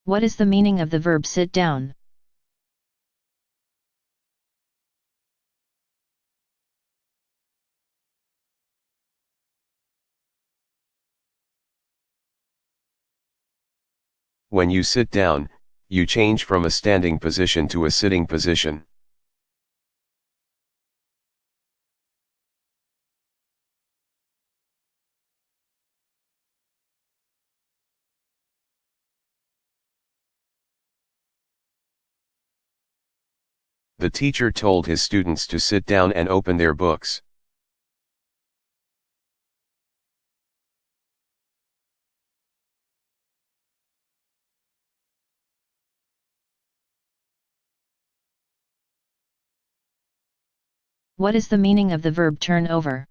What is the meaning of the verb sit down? When you sit down, you change from a standing position to a sitting position. The teacher told his students to sit down and open their books. What is the meaning of the verb turn over?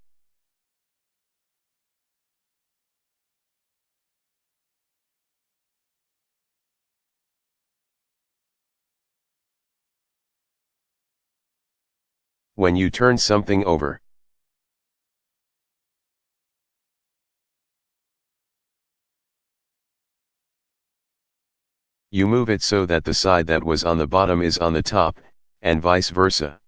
When you turn something over. You move it so that the side that was on the bottom is on the top, and vice versa.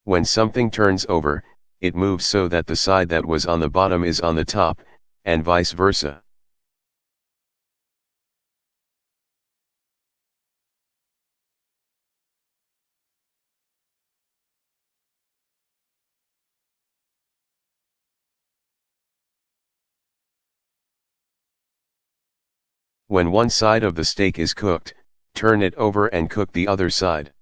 When something turns over, it moves so that the side that was on the bottom is on the top, and vice versa. When one side of the steak is cooked, turn it over and cook the other side.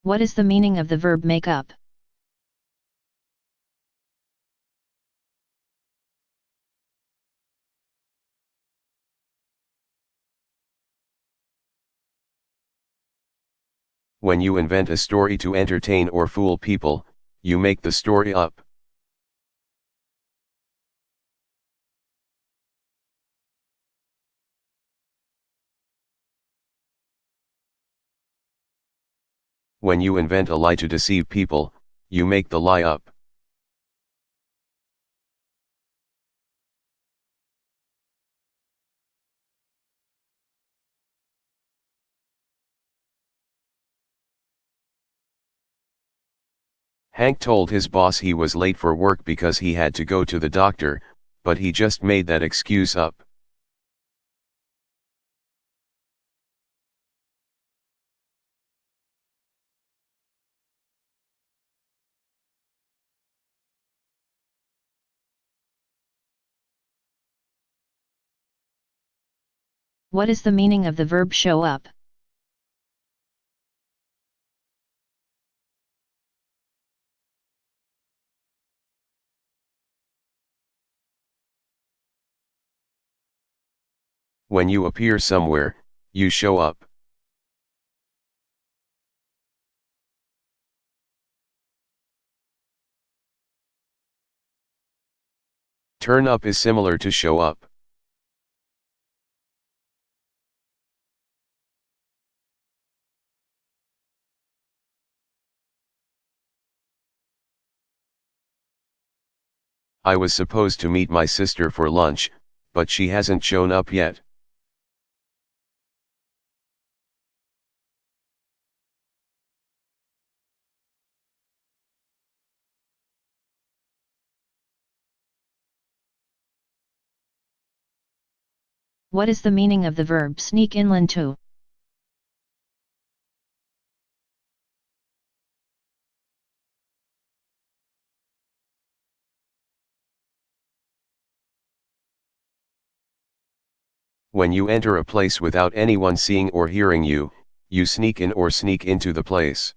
What is the meaning of the verb make up? When you invent a story to entertain or fool people, you make the story up. When you invent a lie to deceive people, you make the lie up. Hank told his boss he was late for work because he had to go to the doctor, but he just made that excuse up. What is the meaning of the verb show up? When you appear somewhere, you show up. Turn up is similar to show up. I was supposed to meet my sister for lunch, but she hasn't shown up yet. What is the meaning of the verb sneak inland to? When you enter a place without anyone seeing or hearing you, you sneak in or sneak into the place.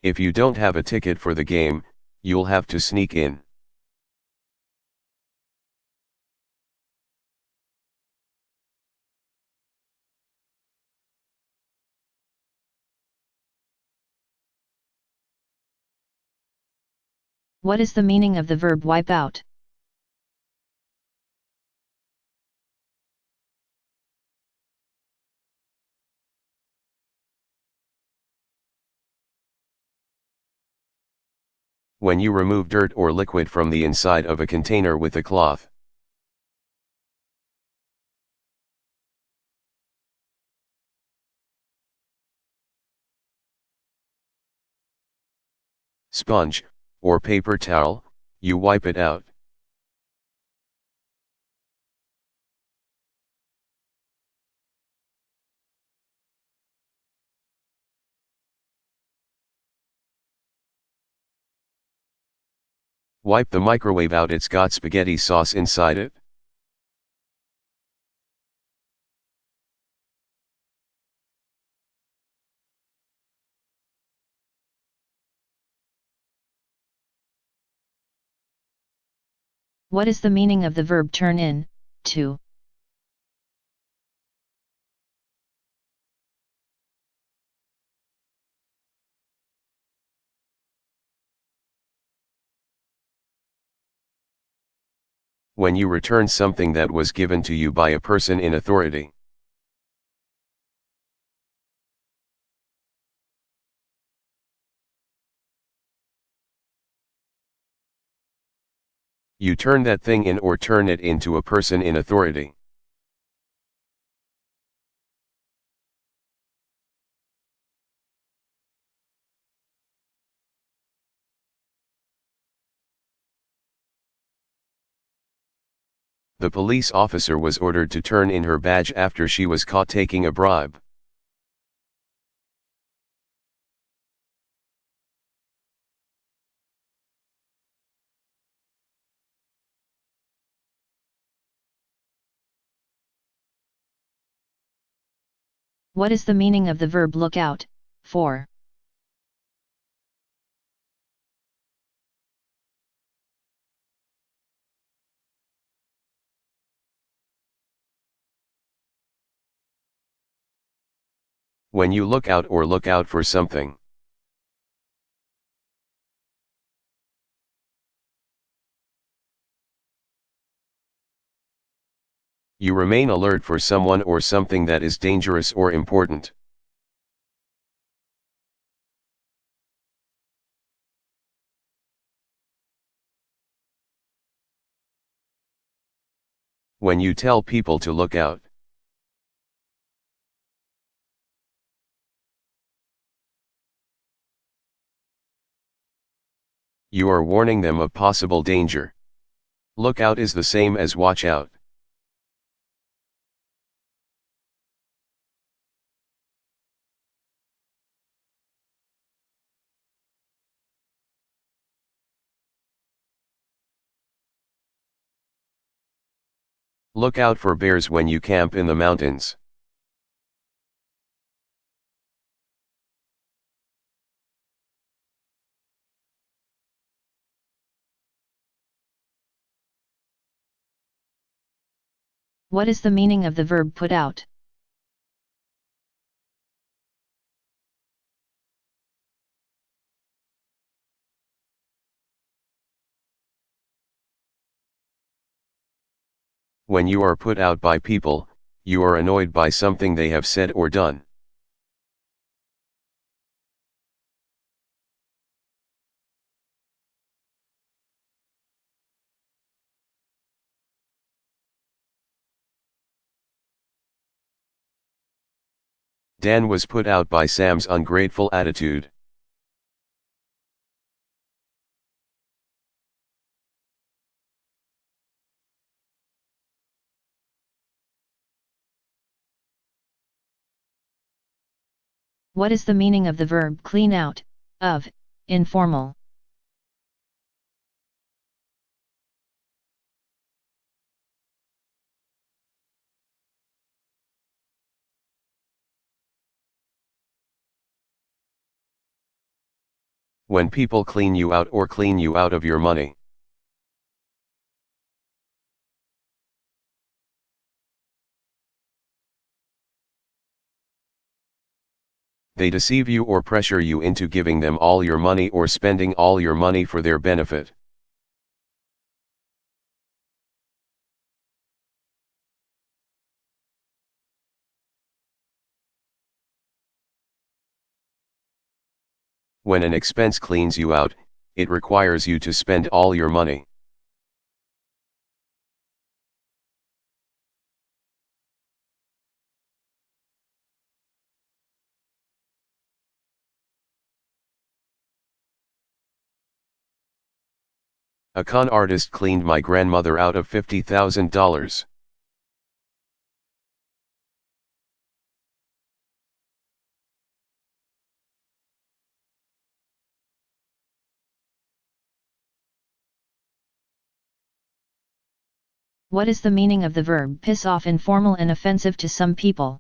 If you don't have a ticket for the game, you'll have to sneak in. What is the meaning of the verb wipe out? When you remove dirt or liquid from the inside of a container with a cloth. Sponge, or paper towel, you wipe it out. Wipe the microwave out, it's got spaghetti sauce inside it. What is the meaning of the verb turn in, to? When you return something that was given to you by a person in authority. You turn that thing in or turn it into a person in authority. The police officer was ordered to turn in her badge after she was caught taking a bribe. What is the meaning of the verb look out, for? When you look out or look out for something. You remain alert for someone or something that is dangerous or important. When you tell people to look out. You are warning them of possible danger. Look out is the same as watch out. Look out for bears when you camp in the mountains. What is the meaning of the verb put out? When you are put out by people, you are annoyed by something they have said or done. Dan was put out by Sam's ungrateful attitude. What is the meaning of the verb clean out, of, informal? When people clean you out or clean you out of your money. They deceive you or pressure you into giving them all your money or spending all your money for their benefit. When an expense cleans you out, it requires you to spend all your money. A con artist cleaned my grandmother out of $50,000. What is the meaning of the verb piss off? Informal and offensive to some people.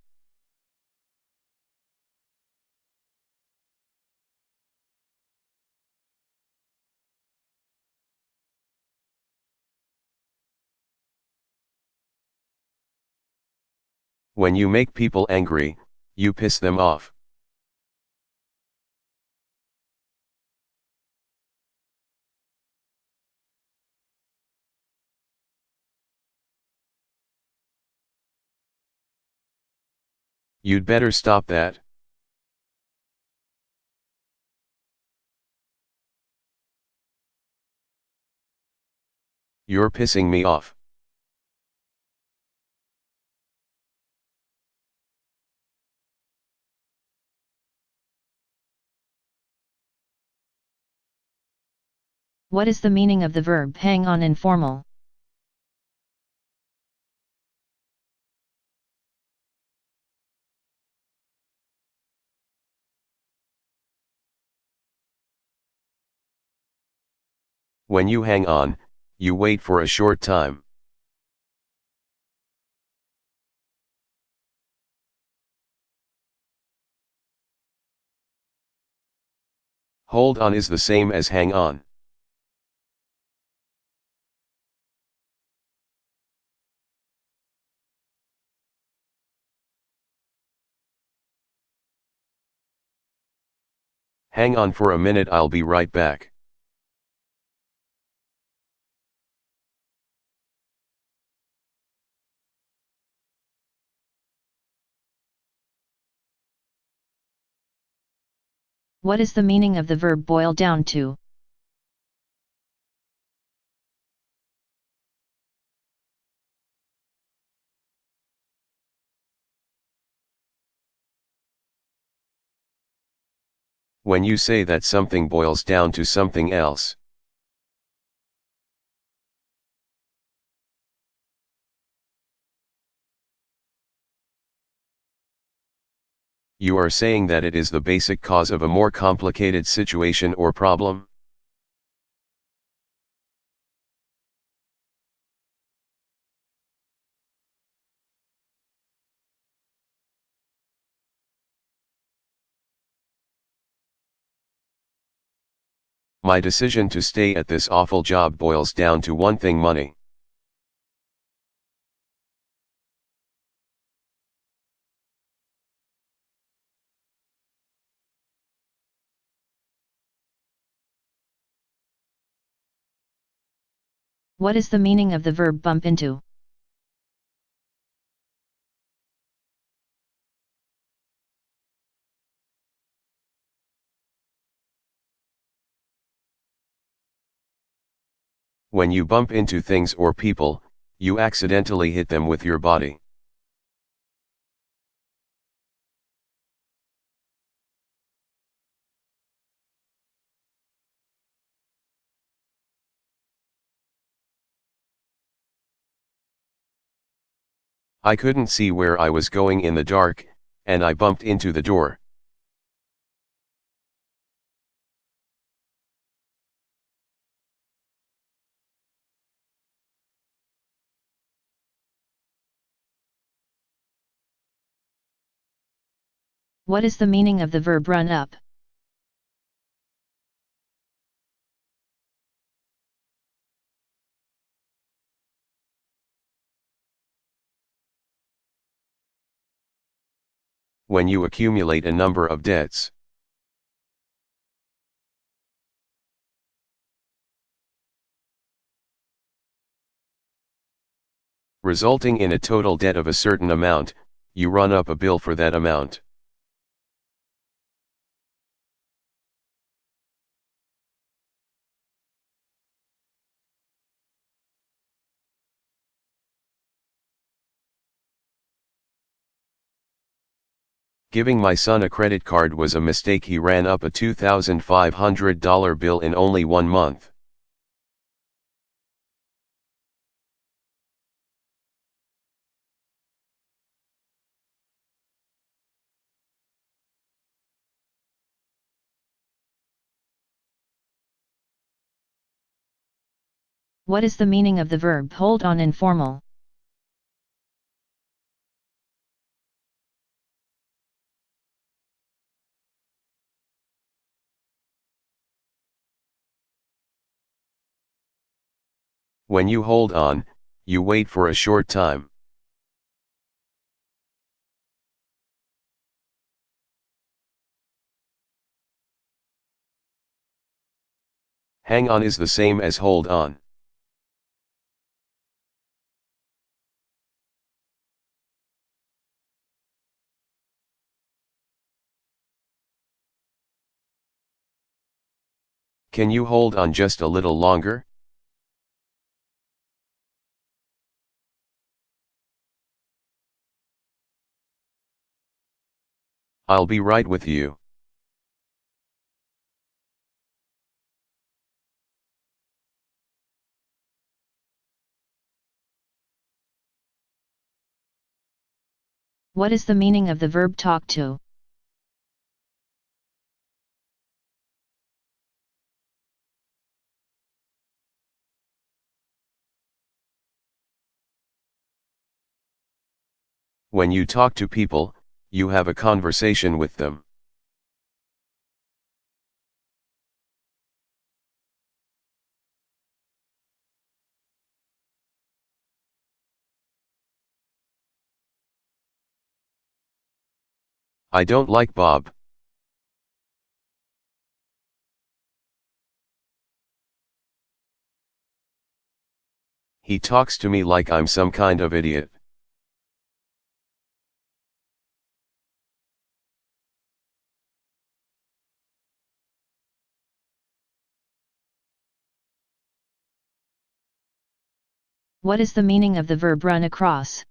When you make people angry, you piss them off. You'd better stop that. You're pissing me off. What is the meaning of the verb hang on? Informal. When you hang on, you wait for a short time. Hold on is the same as hang on. Hang on for a minute, I'll be right back. What is the meaning of the verb boil down to? When you say that something boils down to something else. You are saying that it is the basic cause of a more complicated situation or problem? My decision to stay at this awful job boils down to one thing: money. What is the meaning of the verb bump into? When you bump into things or people, you accidentally hit them with your body. I couldn't see where I was going in the dark, and I bumped into the door. What is the meaning of the verb run up? When you accumulate a number of debts. Resulting in a total debt of a certain amount, you run up a bill for that amount. Giving my son a credit card was a mistake. He ran up a $2,500 bill in only 1 month. What is the meaning of the verb hold on in formal? When you hold on, you wait for a short time. Hang on is the same as hold on. Can you hold on just a little longer? I'll be right with you. What is the meaning of the verb talk to? When you talk to people, you have a conversation with them. I don't like Bob. He talks to me like I'm some kind of idiot. What is the meaning of the verb run across?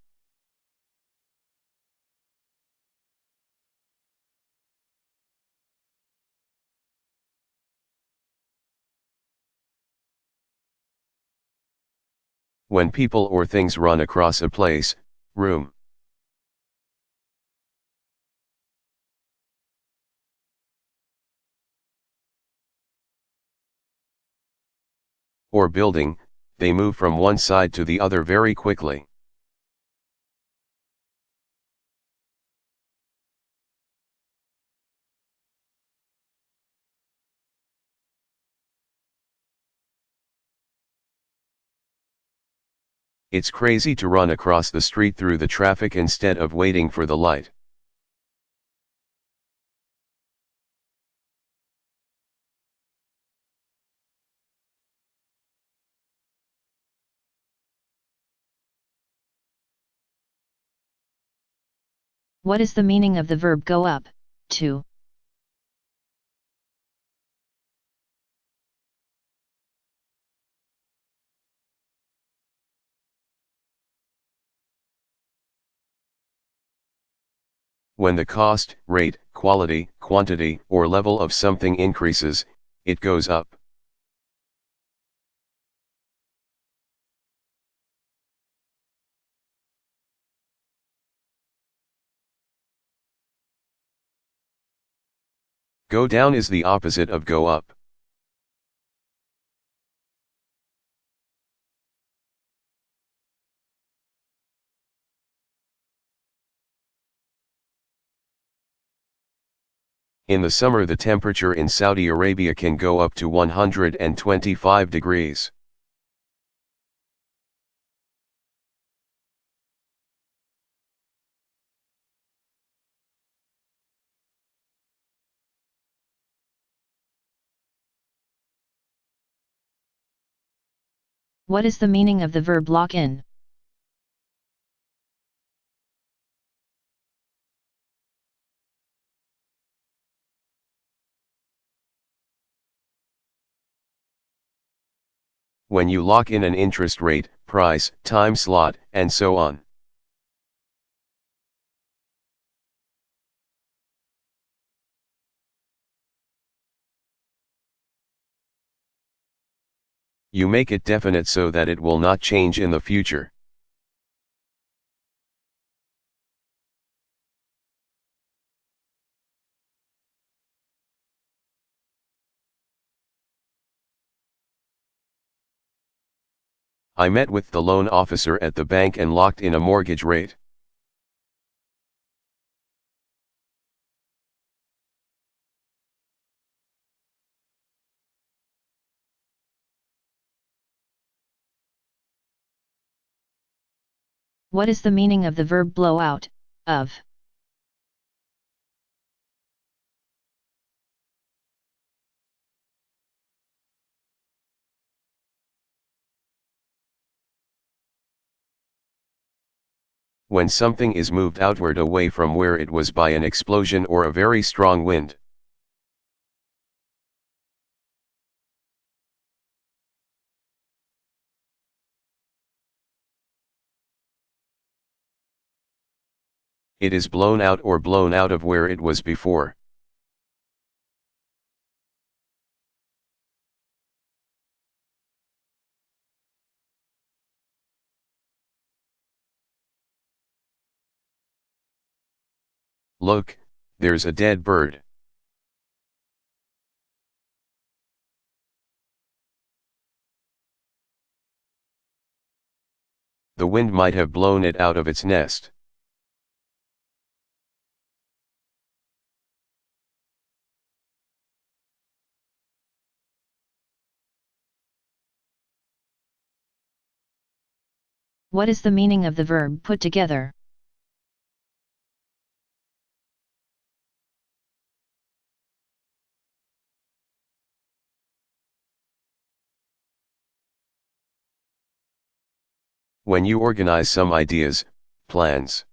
When people or things run across a place, room, or building, they move from one side to the other very quickly. It's crazy to run across the street through the traffic instead of waiting for the light. What is the meaning of the verb go up, to? When the cost, rate, quality, quantity, or level of something increases, it goes up. Go down is the opposite of go up. In the summer the temperature in Saudi Arabia can go up to 125 degrees. What is the meaning of the verb lock in? When you lock in an interest rate, price, time slot, and so on. You make it definite so that it will not change in the future. I met with the loan officer at the bank and locked in a mortgage rate. What is the meaning of the verb blow out, of? When something is moved outward away from where it was by an explosion or a very strong wind. It is blown out or blown out of where it was before. Look, there's a dead bird. The wind might have blown it out of its nest. What is the meaning of the verb put together? When you organize some ideas, plans,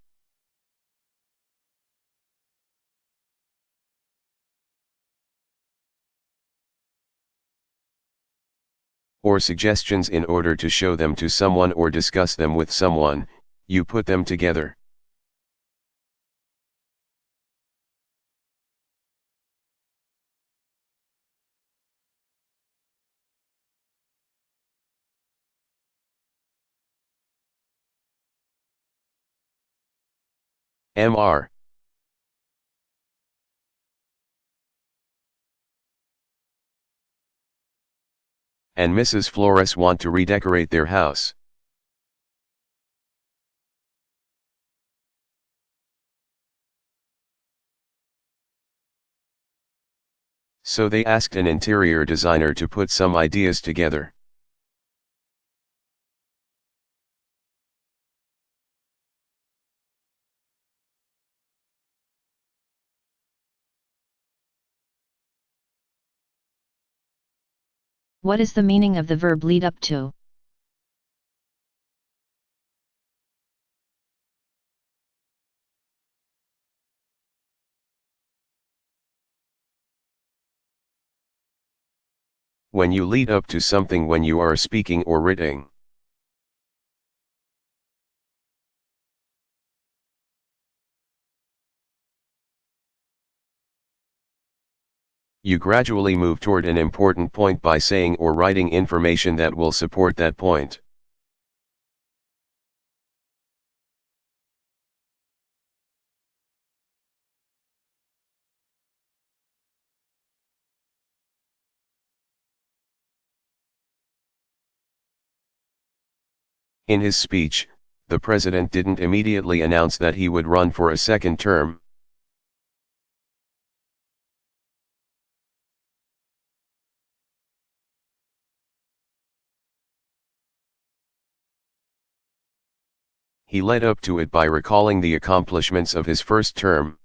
or suggestions in order to show them to someone or discuss them with someone, you put them together. Mr. and Mrs. Flores want to redecorate their house. So they asked an interior designer to put some ideas together. What is the meaning of the verb lead up to? When you lead up to something when you are speaking or writing. You gradually move toward an important point by saying or writing information that will support that point. In his speech, the president didn't immediately announce that he would run for a second term. He led up to it by recalling the accomplishments of his first term.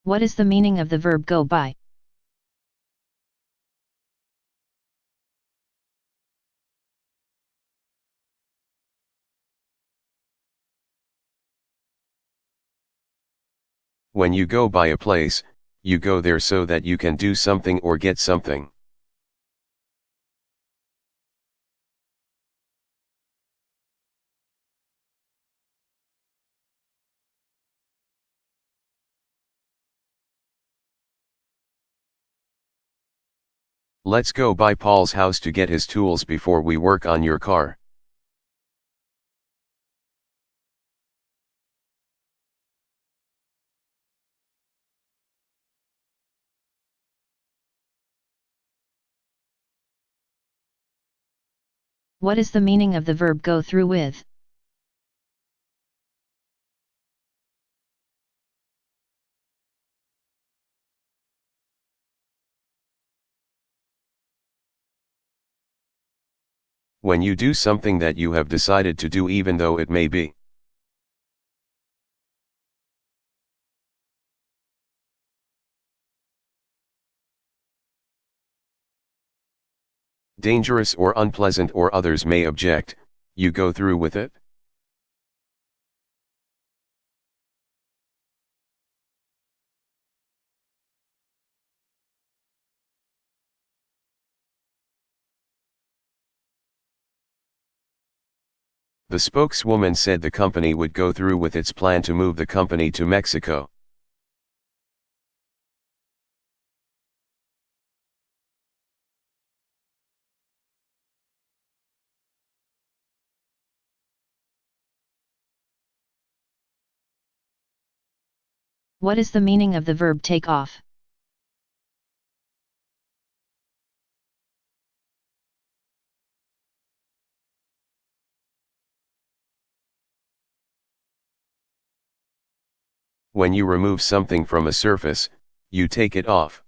What is the meaning of the verb go by? When you go by a place, you go there so that you can do something or get something. Let's go by Paul's house to get his tools before we work on your car. What is the meaning of the verb go through with? When you do something that you have decided to do even though it may be dangerous or unpleasant or others may object, you go through with it. The spokeswoman said the company would go through with its plan to move the company to Mexico. What is the meaning of the verb take off? When you remove something from a surface, you take it off.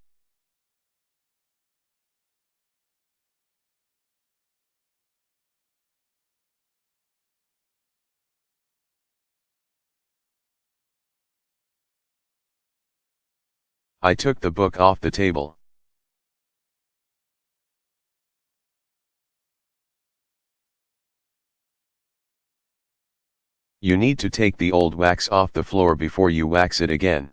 I took the book off the table. You need to take the old wax off the floor before you wax it again.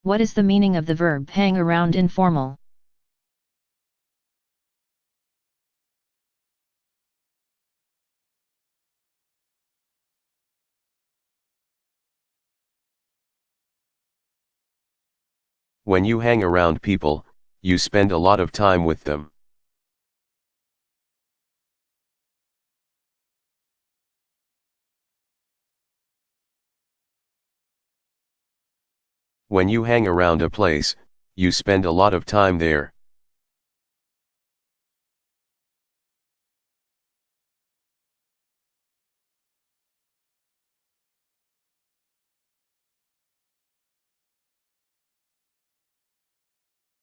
What is the meaning of the verb hang around informal? When you hang around people, you spend a lot of time with them. When you hang around a place, you spend a lot of time there.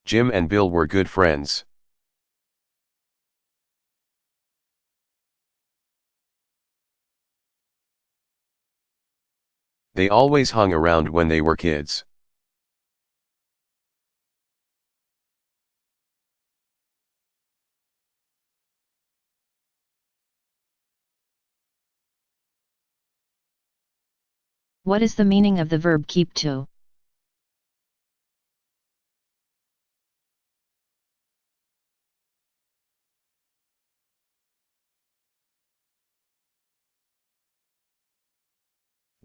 Jim and Bill were good friends. They always hung around when they were kids. What is the meaning of the verb keep to?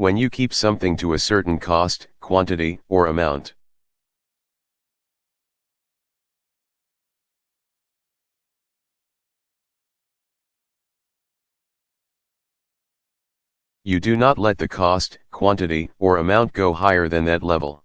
When you keep something to a certain cost, quantity, or amount. You do not let the cost, quantity, or amount go higher than that level.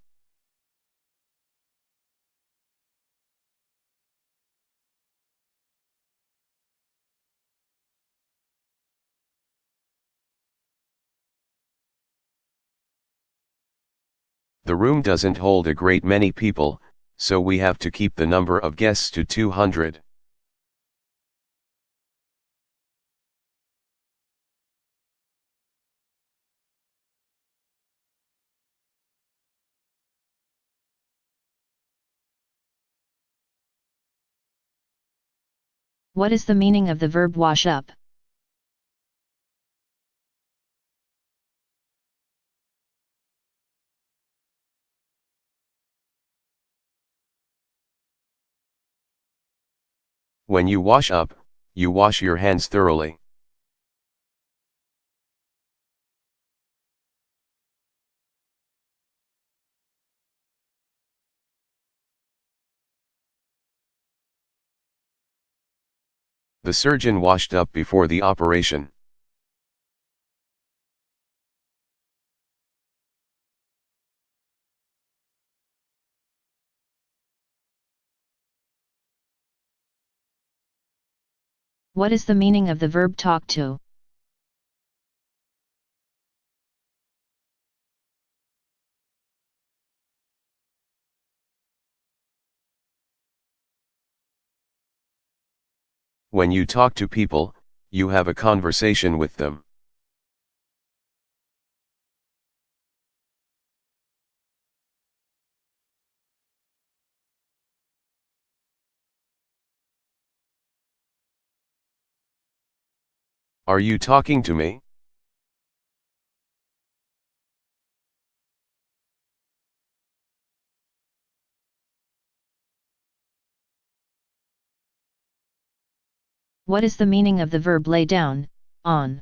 The room doesn't hold a great many people, so we have to keep the number of guests to 200. What is the meaning of the verb wash up? When you wash up, you wash your hands thoroughly. The surgeon washed up before the operation. What is the meaning of the verb talk to? When you talk to people, you have a conversation with them. Are you talking to me? What is the meaning of the verb lay down, on?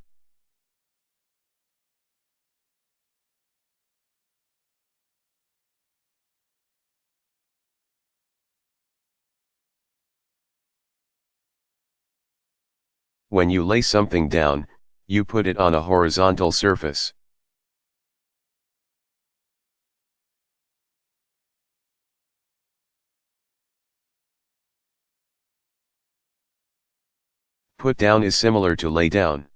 When you lay something down, you put it on a horizontal surface. Put down is similar to lay down.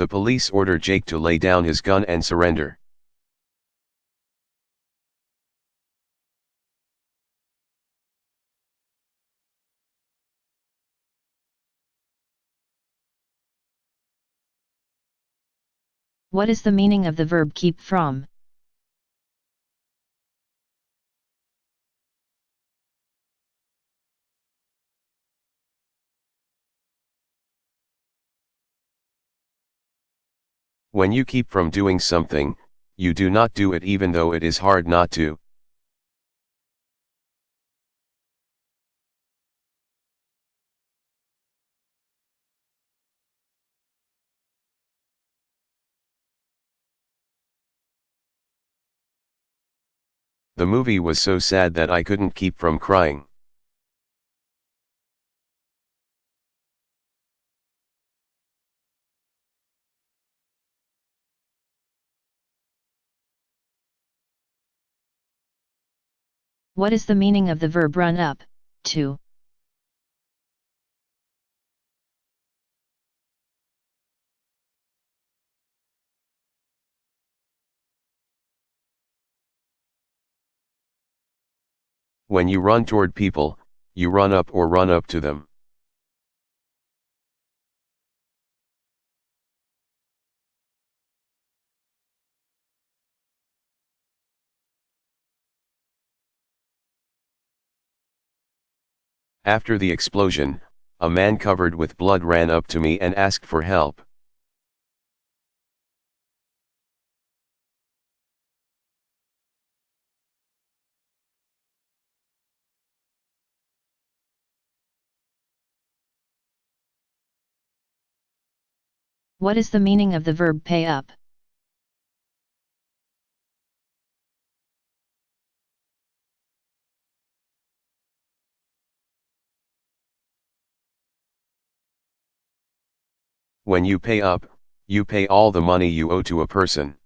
The police order Jake to lay down his gun and surrender. What is the meaning of the verb keep from? When you keep from doing something, you do not do it even though it is hard not to. The movie was so sad that I couldn't keep from crying. What is the meaning of the verb run up, to? When you run toward people, you run up or run up to them. After the explosion, a man covered with blood ran up to me and asked for help. What is the meaning of the verb pay up? When you pay up, you pay all the money you owe to a person.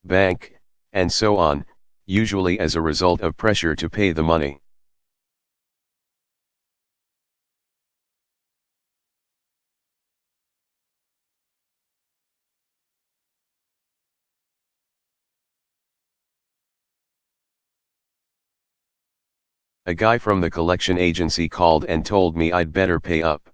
bank, and so on, usually as a result of pressure to pay the money. A guy from the collection agency called and told me I'd better pay up.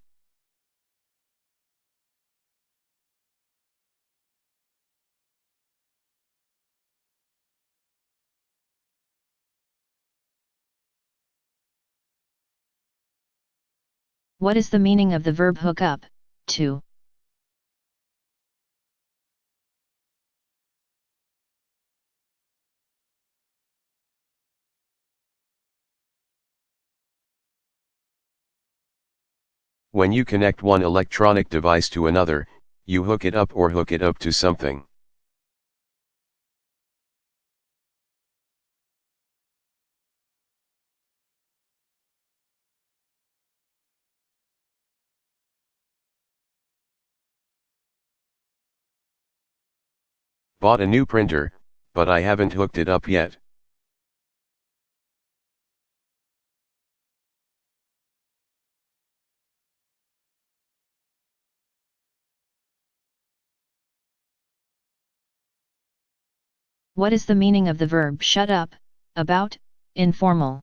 What is the meaning of the verb hook up, to? When you connect one electronic device to another, you hook it up or hook it up to something. Bought a new printer, but I haven't hooked it up yet. What is the meaning of the verb shut up, about, informal?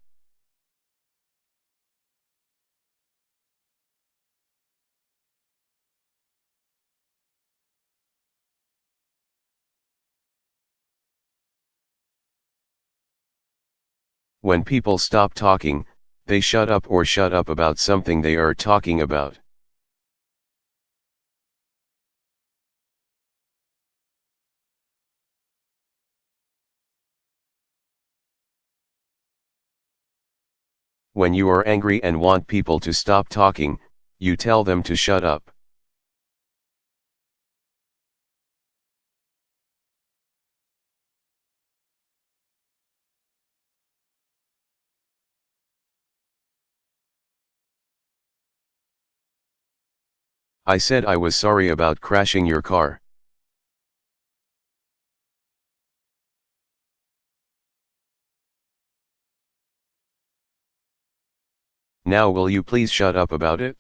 When people stop talking, they shut up or shut up about something they are talking about. When you are angry and want people to stop talking, you tell them to shut up. I said I was sorry about crashing your car. Now will you please shut up about it?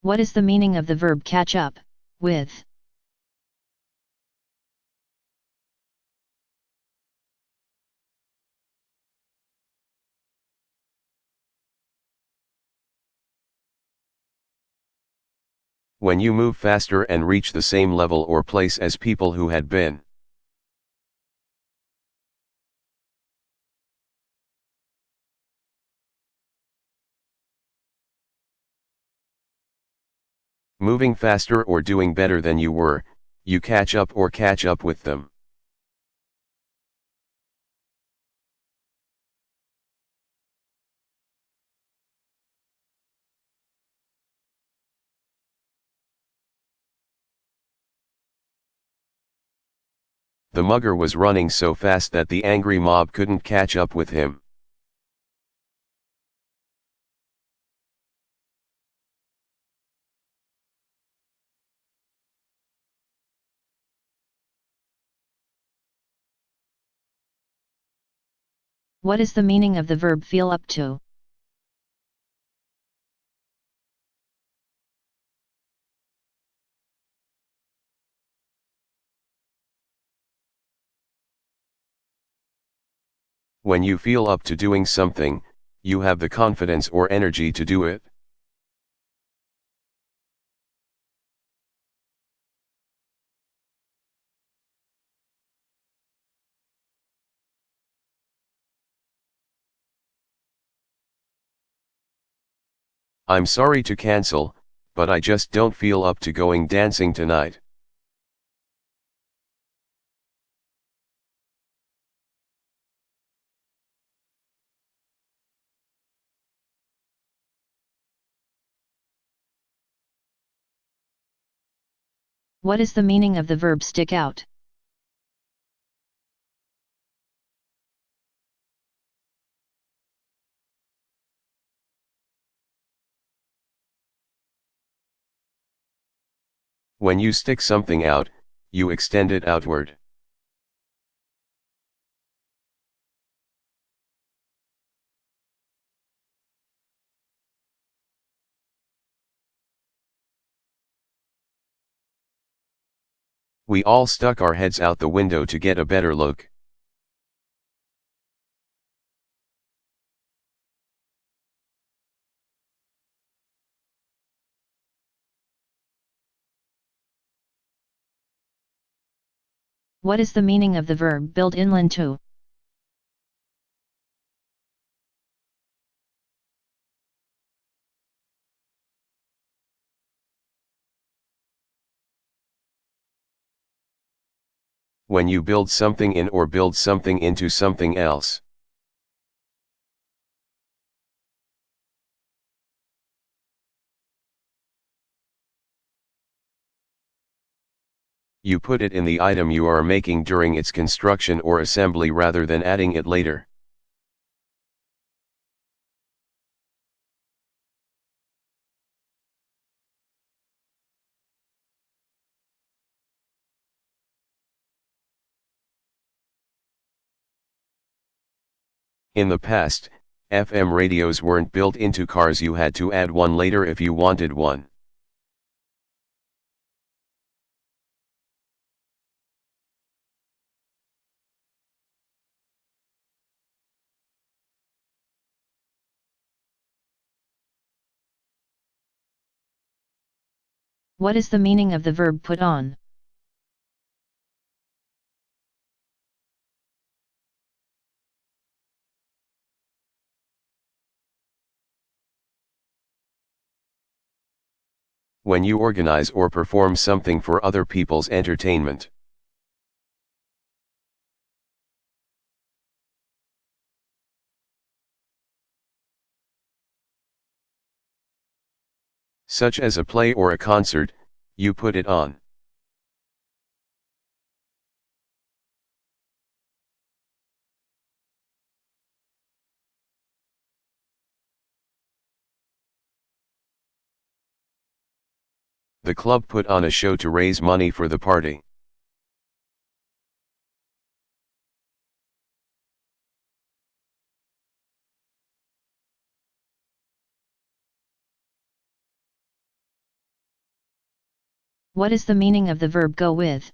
What is the meaning of the verb catch up, with? When you move faster and reach the same level or place as people who had been. Moving faster or doing better than you were, you catch up or catch up with them. The mugger was running so fast that the angry mob couldn't catch up with him. What is the meaning of the verb feel up to? When you feel up to doing something, you have the confidence or energy to do it. I'm sorry to cancel, but I just don't feel up to going dancing tonight. What is the meaning of the verb stick out? When you stick something out, you extend it outward. We all stuck our heads out the window to get a better look. What is the meaning of the verb build inland to? When you build something in or build something into something else. You put it in the item you are making during its construction or assembly rather than adding it later. In the past, FM radios weren't built into cars, you had to add one later if you wanted one. What is the meaning of the verb put on? When you organize or perform something for other people's entertainment. Such as a play or a concert, you put it on. The club put on a show to raise money for the party. What is the meaning of the verb go with?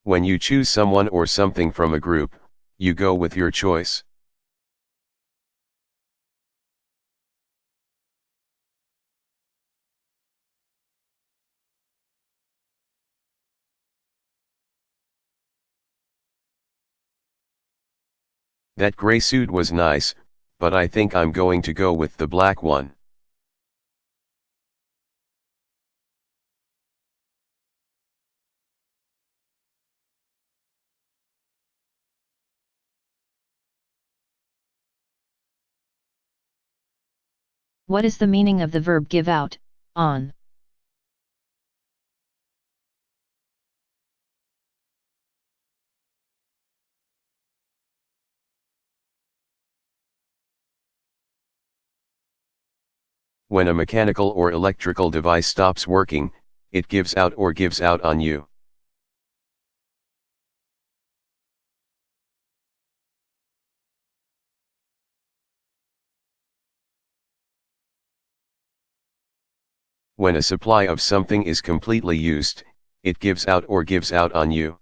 When you choose someone or something from a group, you go with your choice. That gray suit was nice, but I think I'm going to go with the black one. What is the meaning of the verb give out, on? When a mechanical or electrical device stops working, it gives out or gives out on you. When a supply of something is completely used, it gives out or gives out on you.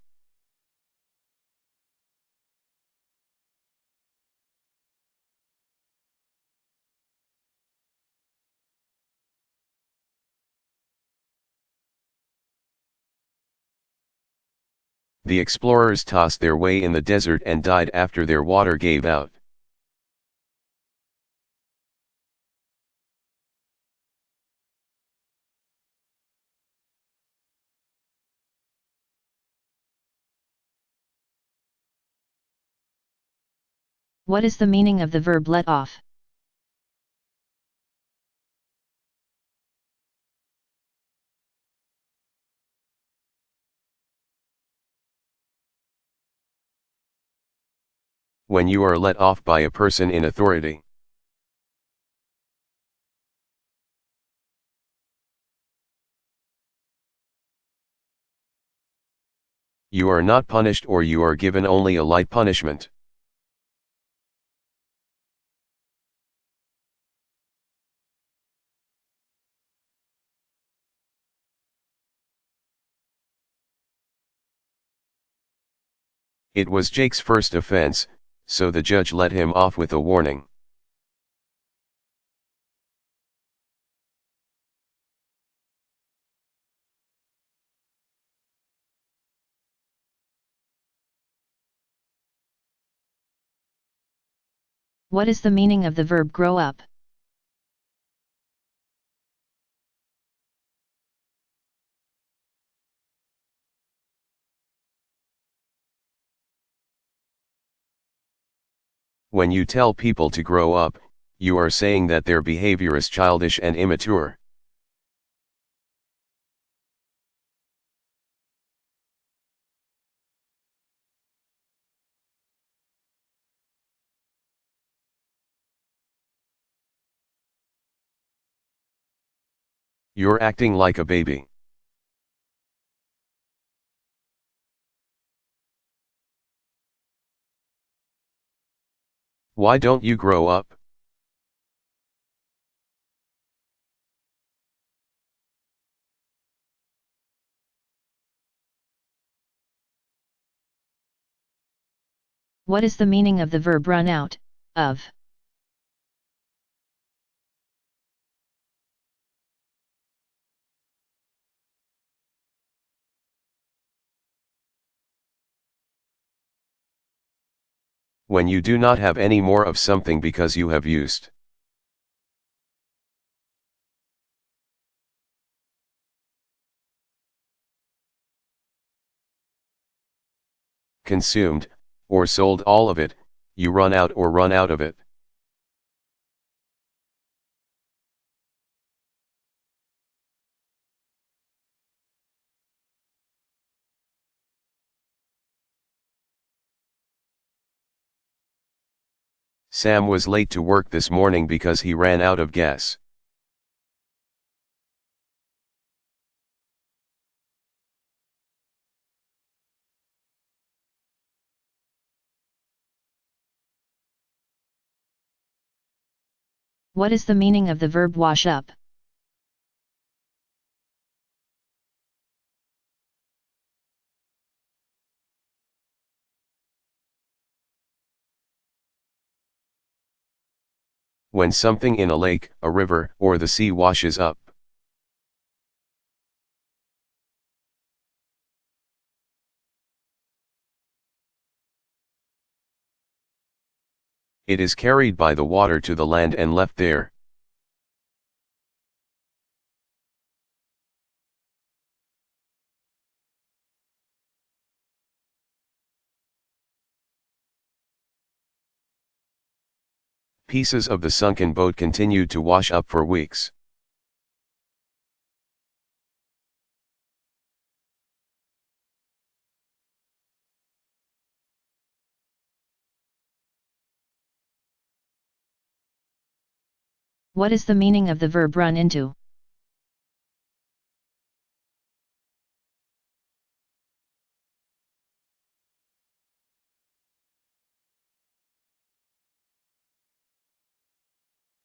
The explorers tossed their way in the desert and died after their water gave out. What is the meaning of the verb let off? When you are let off by a person in authority. You are not punished or you are given only a light punishment. It was Jake's first offense, so the judge let him off with a warning. What is the meaning of the verb grow up? When you tell people to grow up, you are saying that their behavior is childish and immature. You're acting like a baby. Why don't you grow up? What is the meaning of the verb run out of? When you do not have any more of something because you have used. Consumed, or sold all of it, you run out or run out of it. Sam was late to work this morning because he ran out of gas. What is the meaning of the verb wash up? When something in a lake, a river, or the sea washes up. It is carried by the water to the land and left there. Pieces of the sunken boat continued to wash up for weeks. What is the meaning of the verb run into?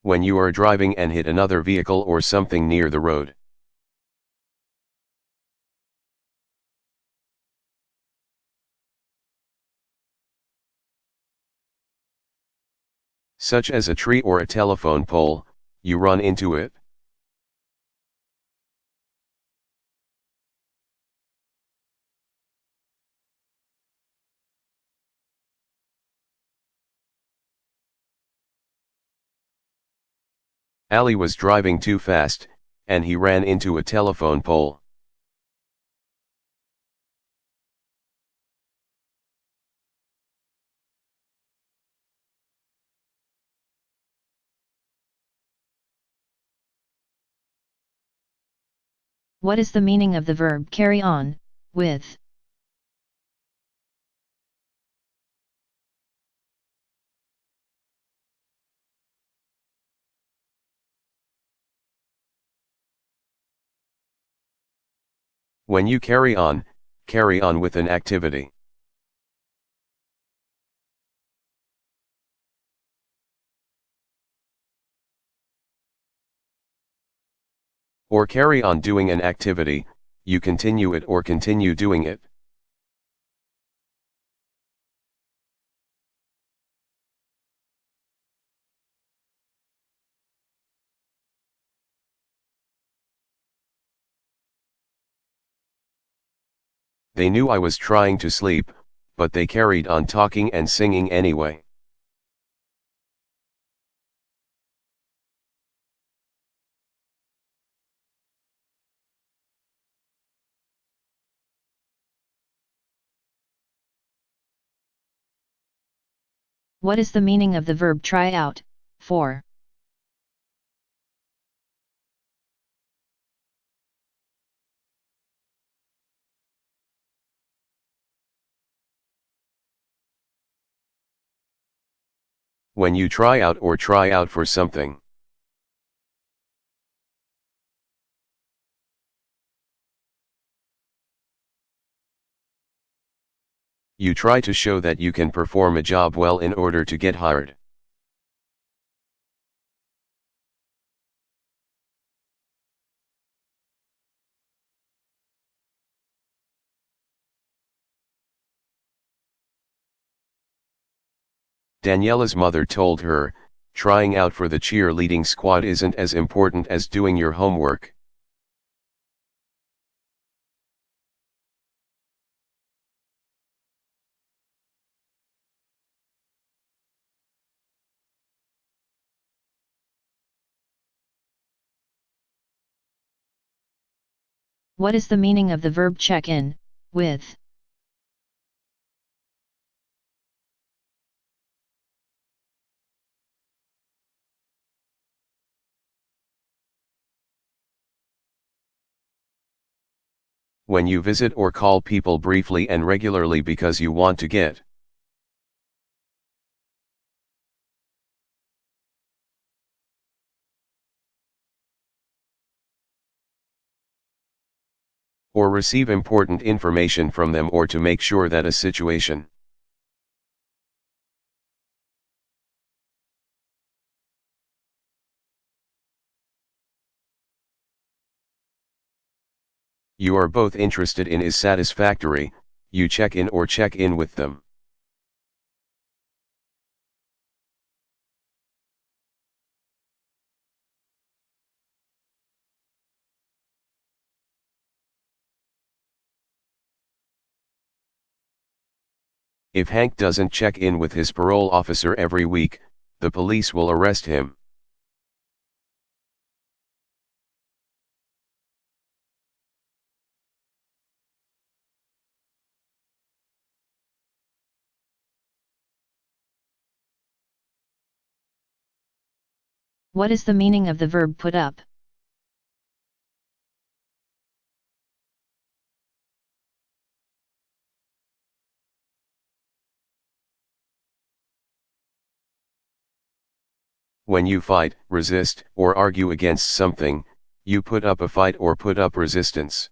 When you are driving and hit another vehicle or something near the road. Such as a tree or a telephone pole, you run into it. Ali was driving too fast, and he ran into a telephone pole. What is the meaning of the verb carry on with? When you carry on with an activity. Or carry on doing an activity, you continue it or continue doing it. They knew I was trying to sleep, but they carried on talking and singing anyway. What is the meaning of the verb try out? 4. When you try out or try out for something. You try to show that you can perform a job well in order to get hired. Daniela's mother told her, trying out for the cheerleading squad isn't as important as doing your homework. What is the meaning of the verb check in, with? When you visit or call people briefly and regularly because you want to get. Or receive important information from them or to make sure that a situation. You are both interested in is satisfactory, you check in or check in with them. If Hank doesn't check in with his parole officer every week, the police will arrest him. What is the meaning of the verb put up? When you fight, resist, or argue against something, you put up a fight or put up resistance.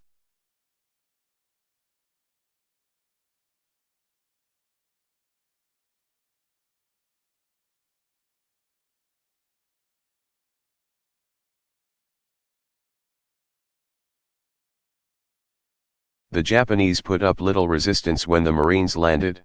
The Japanese put up little resistance when the Marines landed.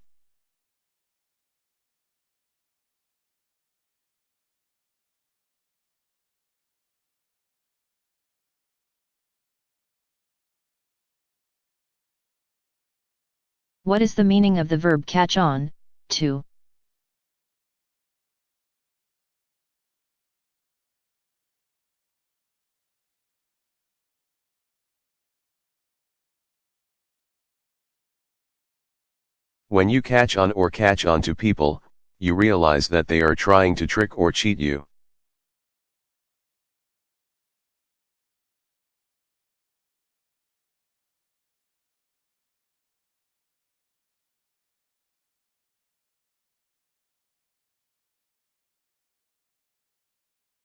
What is the meaning of the verb catch on, to? When you catch on or catch on to people, you realize that they are trying to trick or cheat you.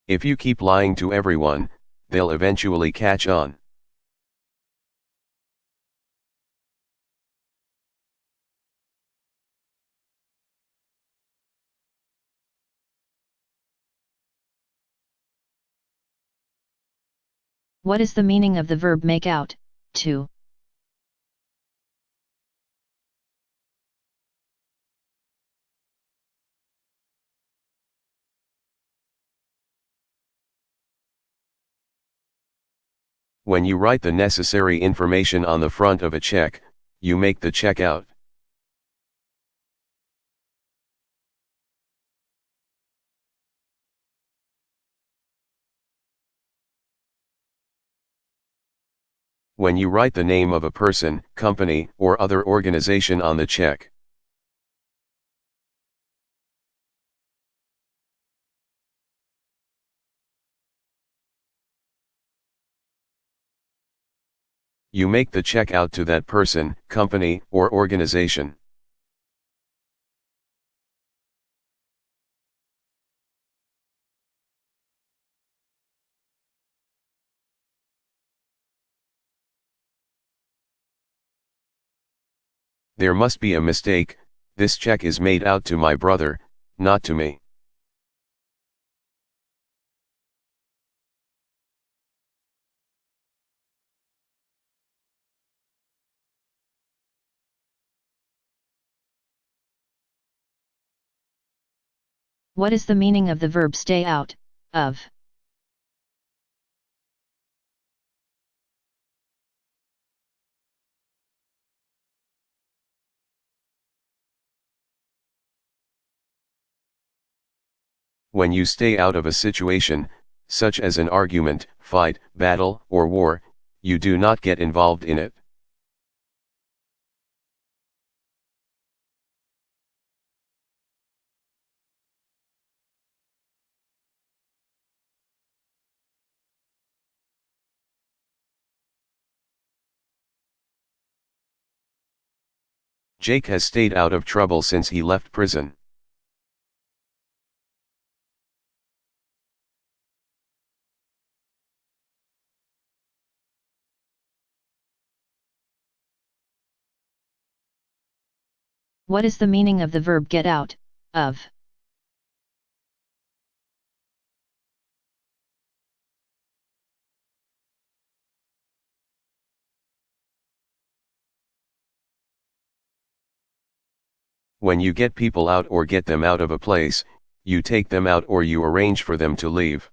If you keep lying to everyone, they'll eventually catch on. What is the meaning of the verb make out, to? When you write the necessary information on the front of a check, you make the check out. When you write the name of a person, company, or other organization on the check. You make the check out to that person, company, or organization. There must be a mistake, this check is made out to my brother, not to me. What is the meaning of the verb stay out, of? When you stay out of a situation, such as an argument, fight, battle, or war, you do not get involved in it. Jake has stayed out of trouble since he left prison. What is the meaning of the verb get out, of? When you get people out or get them out of a place, you take them out or you arrange for them to leave.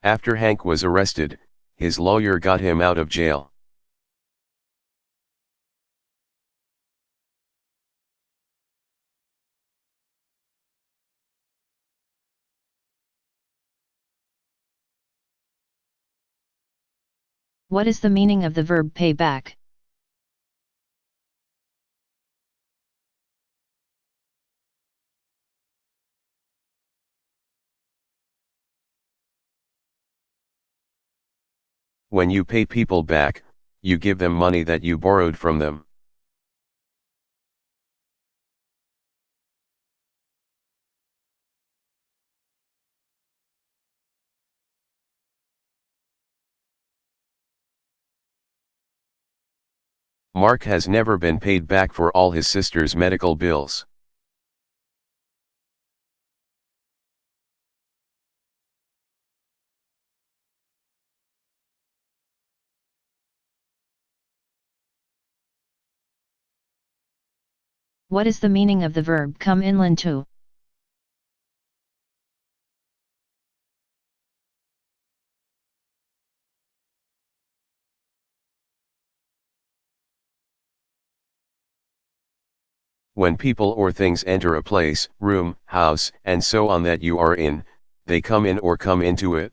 After Hank was arrested, his lawyer got him out of jail. What is the meaning of the verb pay back? When you pay people back, you give them money that you borrowed from them. Mark has never been paid back for all his sister's medical bills. What is the meaning of the verb come inland to? When people or things enter a place, room, house, and so on that you are in, they come in or come into it.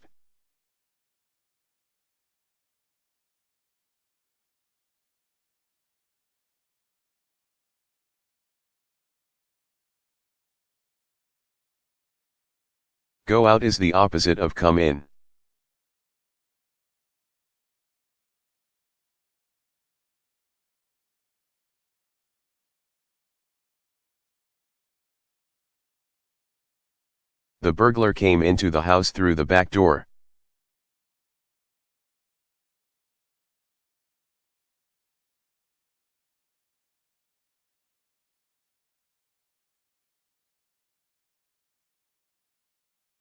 Go out is the opposite of come in. The burglar came into the house through the back door.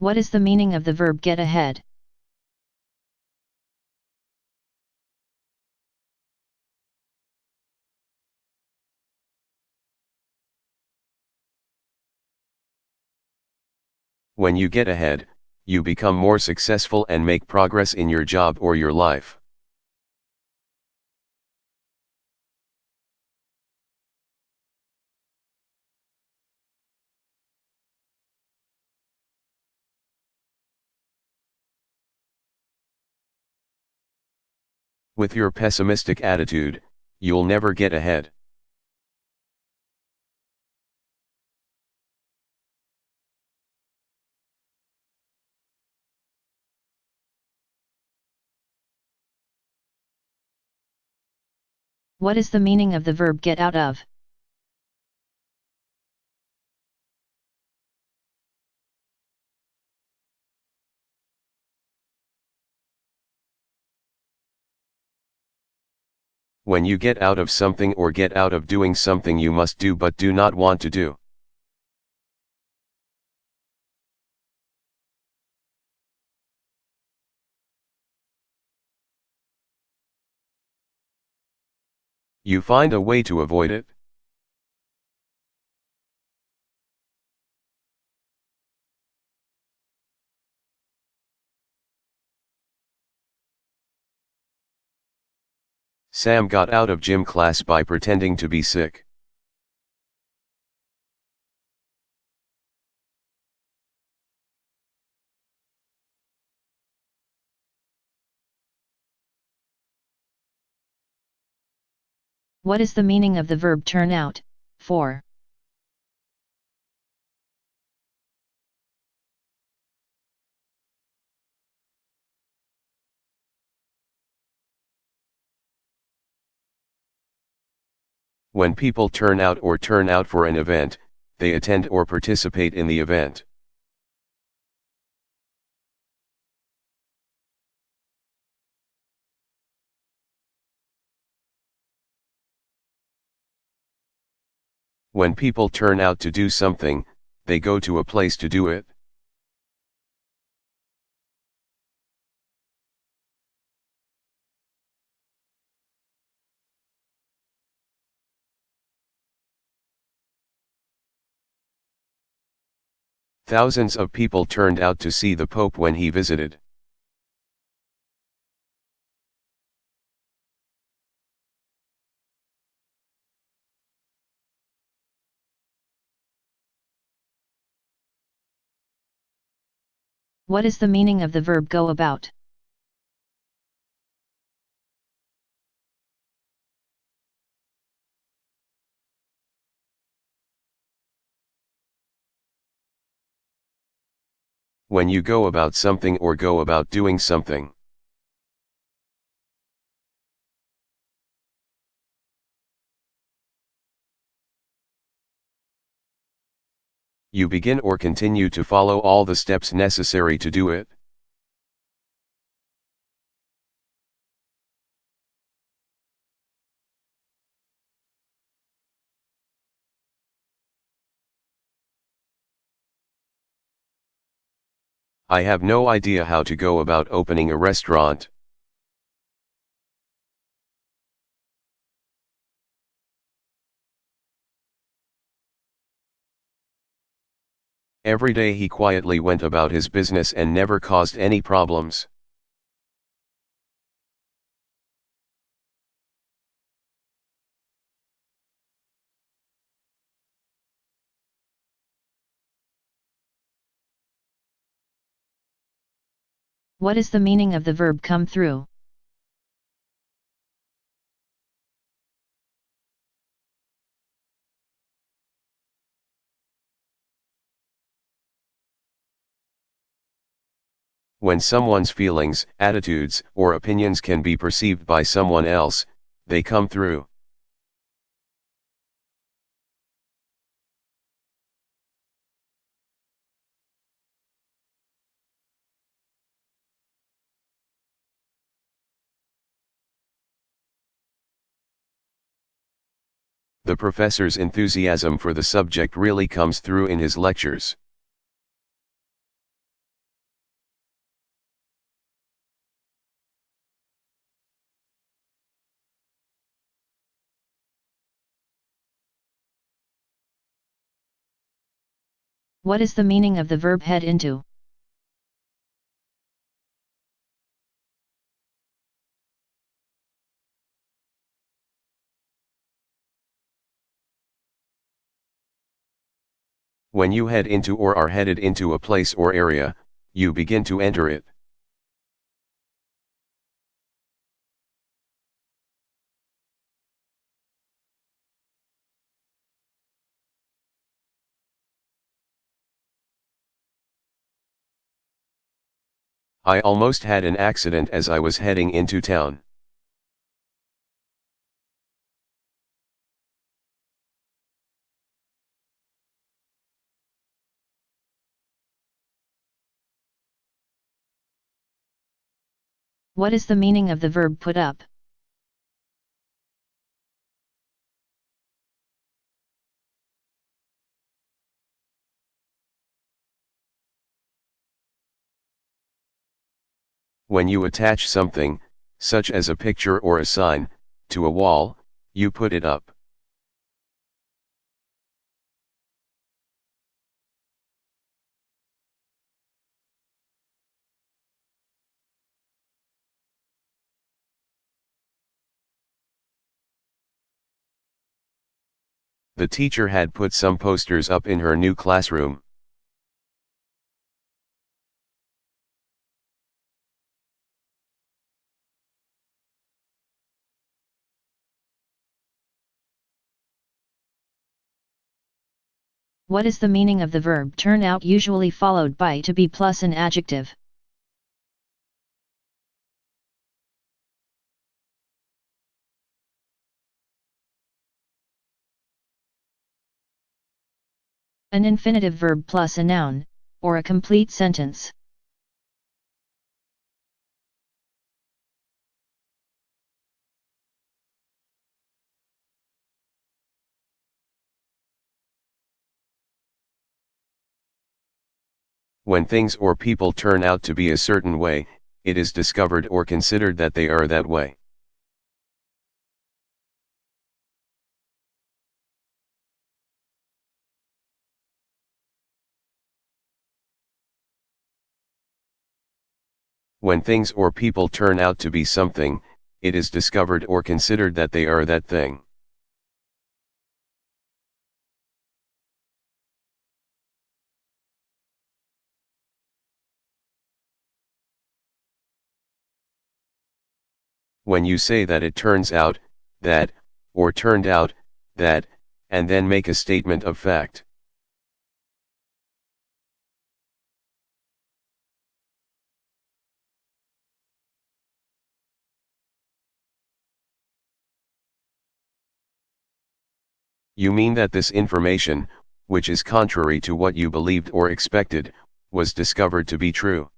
What is the meaning of the verb get ahead? When you get ahead, you become more successful and make progress in your job or your life. With your pessimistic attitude, you'll never get ahead. What is the meaning of the verb get out of? When you get out of something or get out of doing something you must do but do not want to do. You find a way to avoid it. Sam got out of gym class by pretending to be sick. What is the meaning of the verb turn out, for? When people turn out or turn out for an event, they attend or participate in the event. When people turn out to do something, they go to a place to do it. Thousands of people turned out to see the Pope when he visited. What is the meaning of the verb go about? When you go about something or go about doing something. You begin or continue to follow all the steps necessary to do it. I have no idea how to go about opening a restaurant. Every day he quietly went about his business and never caused any problems. What is the meaning of the verb come through? When someone's feelings, attitudes, or opinions can be perceived by someone else, they come through. The professor's enthusiasm for the subject really comes through in his lectures. What is the meaning of the verb head into? When you head into or are headed into a place or area, you begin to enter it. I almost had an accident as I was heading into town. What is the meaning of the verb put up? When you attach something, such as a picture or a sign, to a wall, you put it up. The teacher had put some posters up in her new classroom. What is the meaning of the verb turn out usually followed by to be plus an adjective? An infinitive verb plus a noun, or a complete sentence. When things or people turn out to be a certain way, it is discovered or considered that they are that way. When things or people turn out to be something, it is discovered or considered that they are that thing. When you say that it turns out, that, or turned out, that, and then make a statement of fact. You mean that this information, which is contrary to what you believed or expected, was discovered to be true.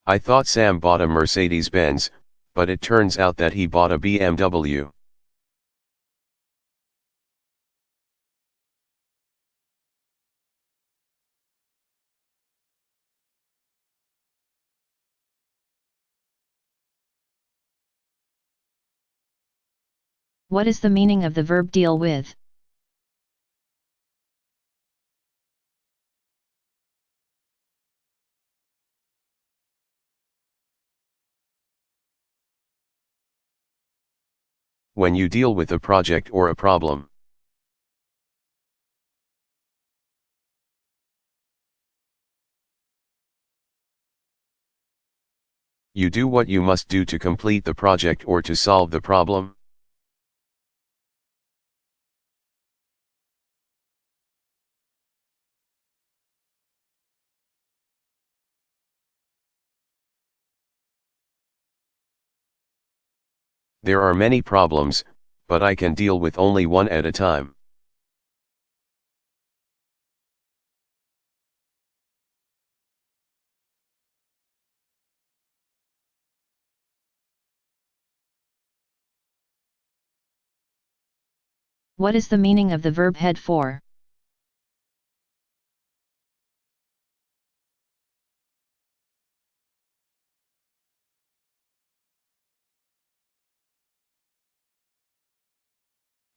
I thought Sam bought a Mercedes-Benz, but it turns out that he bought a BMW. What is the meaning of the verb deal with? When you deal with a project or a problem. You do what you must do to complete the project or to solve the problem. There are many problems, but I can deal with only one at a time. What is the meaning of the verb head for?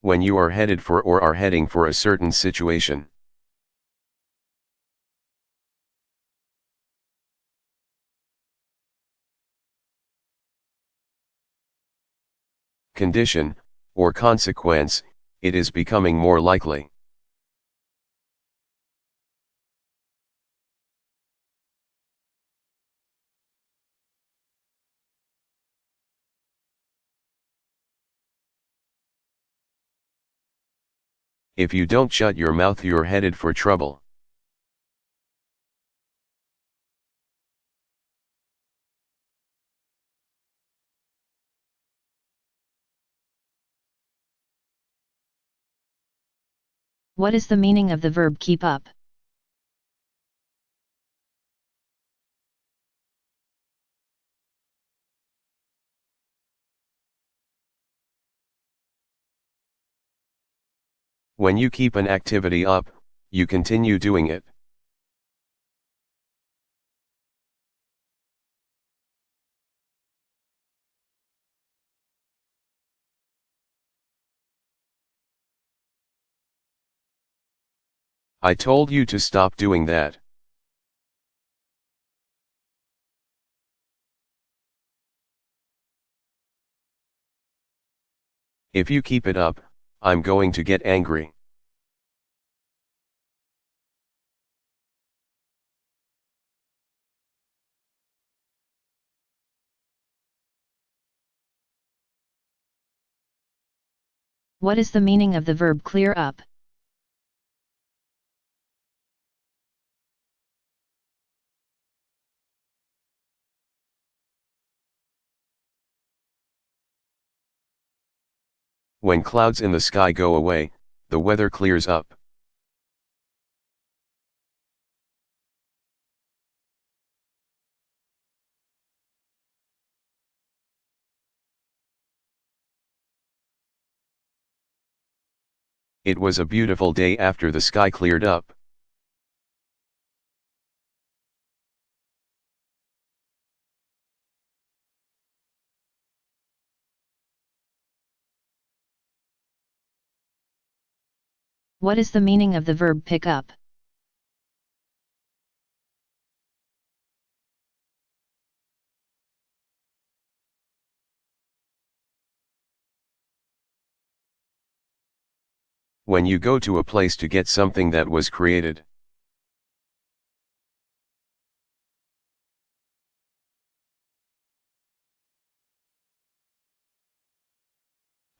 when you are headed for or are heading for a certain situation. Condition, or consequence, it is becoming more likely. If you don't shut your mouth, you're headed for trouble. What is the meaning of the verb keep up? When you keep an activity up, you continue doing it. I told you to stop doing that. If you keep it up, I'm going to get angry. What is the meaning of the verb clear up? When clouds in the sky go away, the weather clears up. It was a beautiful day after the sky cleared up. What is the meaning of the verb pick up? When you go to a place to get something that was created.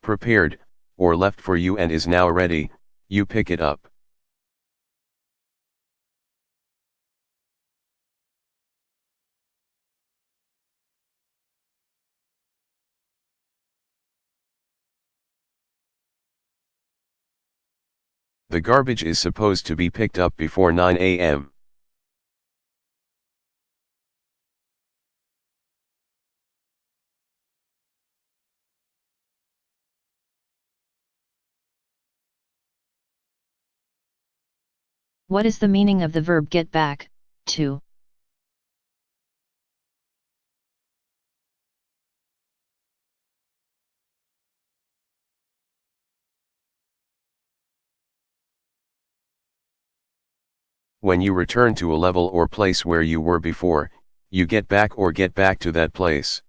Prepared, or left for you and is now ready, you pick it up. The garbage is supposed to be picked up before 9 a.m. What is the meaning of the verb get back, to? When you return to a level or place where you were before, you get back or get back to that place.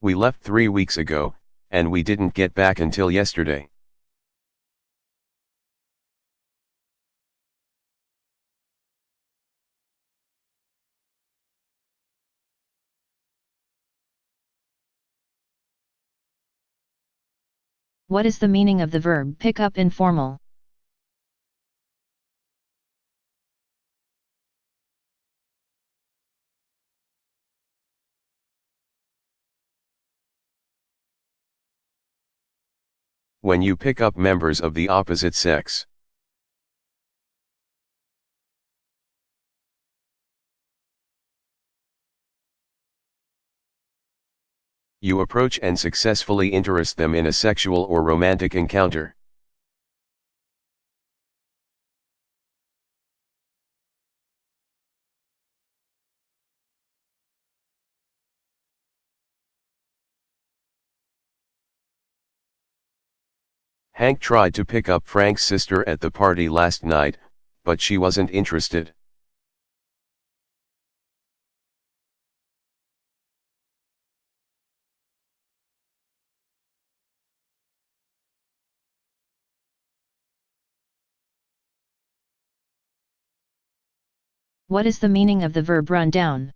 We left 3 weeks ago, and we didn't get back until yesterday. What is the meaning of the verb pick up informal? When you pick up members of the opposite sex. You approach and successfully interest them in a sexual or romantic encounter. Hank tried to pick up Frank's sister at the party last night, but she wasn't interested. What is the meaning of the verb run down?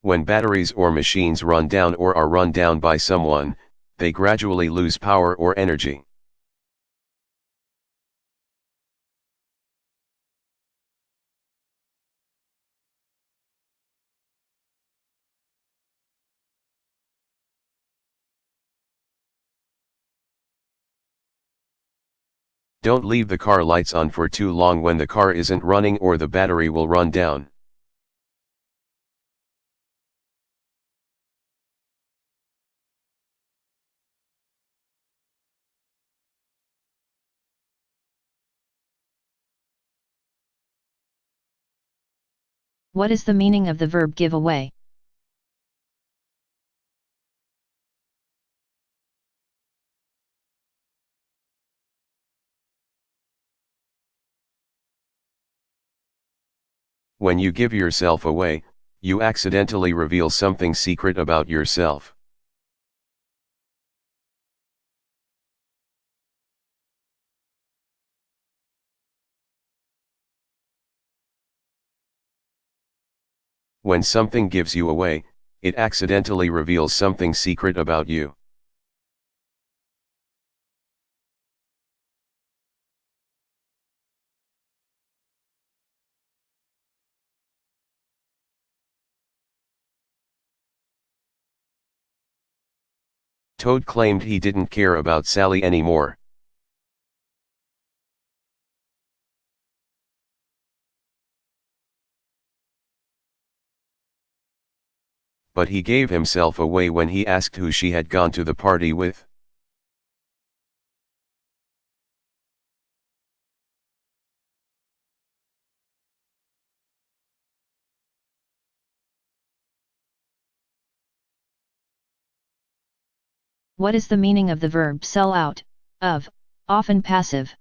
When batteries or machines run down or are run down by someone, they gradually lose power or energy. Don't leave the car lights on for too long when the car isn't running or the battery will run down. What is the meaning of the verb give away? When you give yourself away, you accidentally reveal something secret about yourself. When something gives you away, it accidentally reveals something secret about you. Toad claimed he didn't care about Sally anymore. But he gave himself away when he asked who she had gone to the party with. What is the meaning of the verb sell out, of, often passive?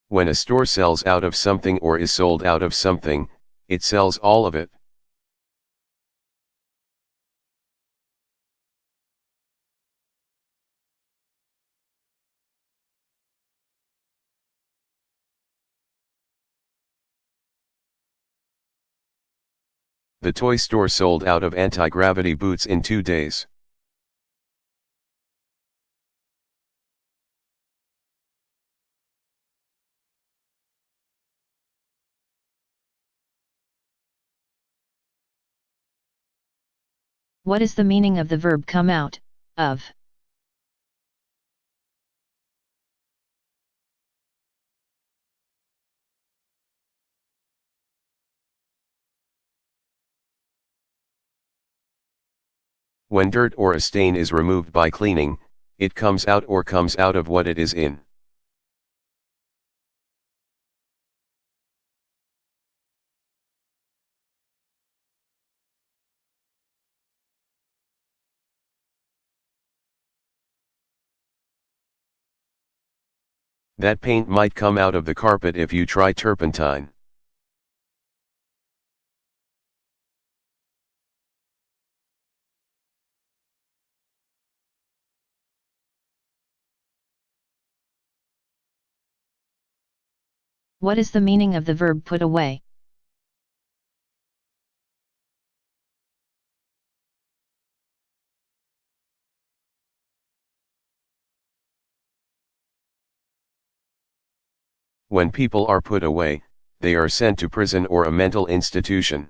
When a store sells out of something or is sold out of something, it sells all of it. The toy store sold out of anti-gravity boots in 2 days. What is the meaning of the verb come out, of? When dirt or a stain is removed by cleaning, it comes out or comes out of what it is in. That paint might come out of the carpet if you try turpentine. What is the meaning of the verb put away? When people are put away, they are sent to prison or a mental institution.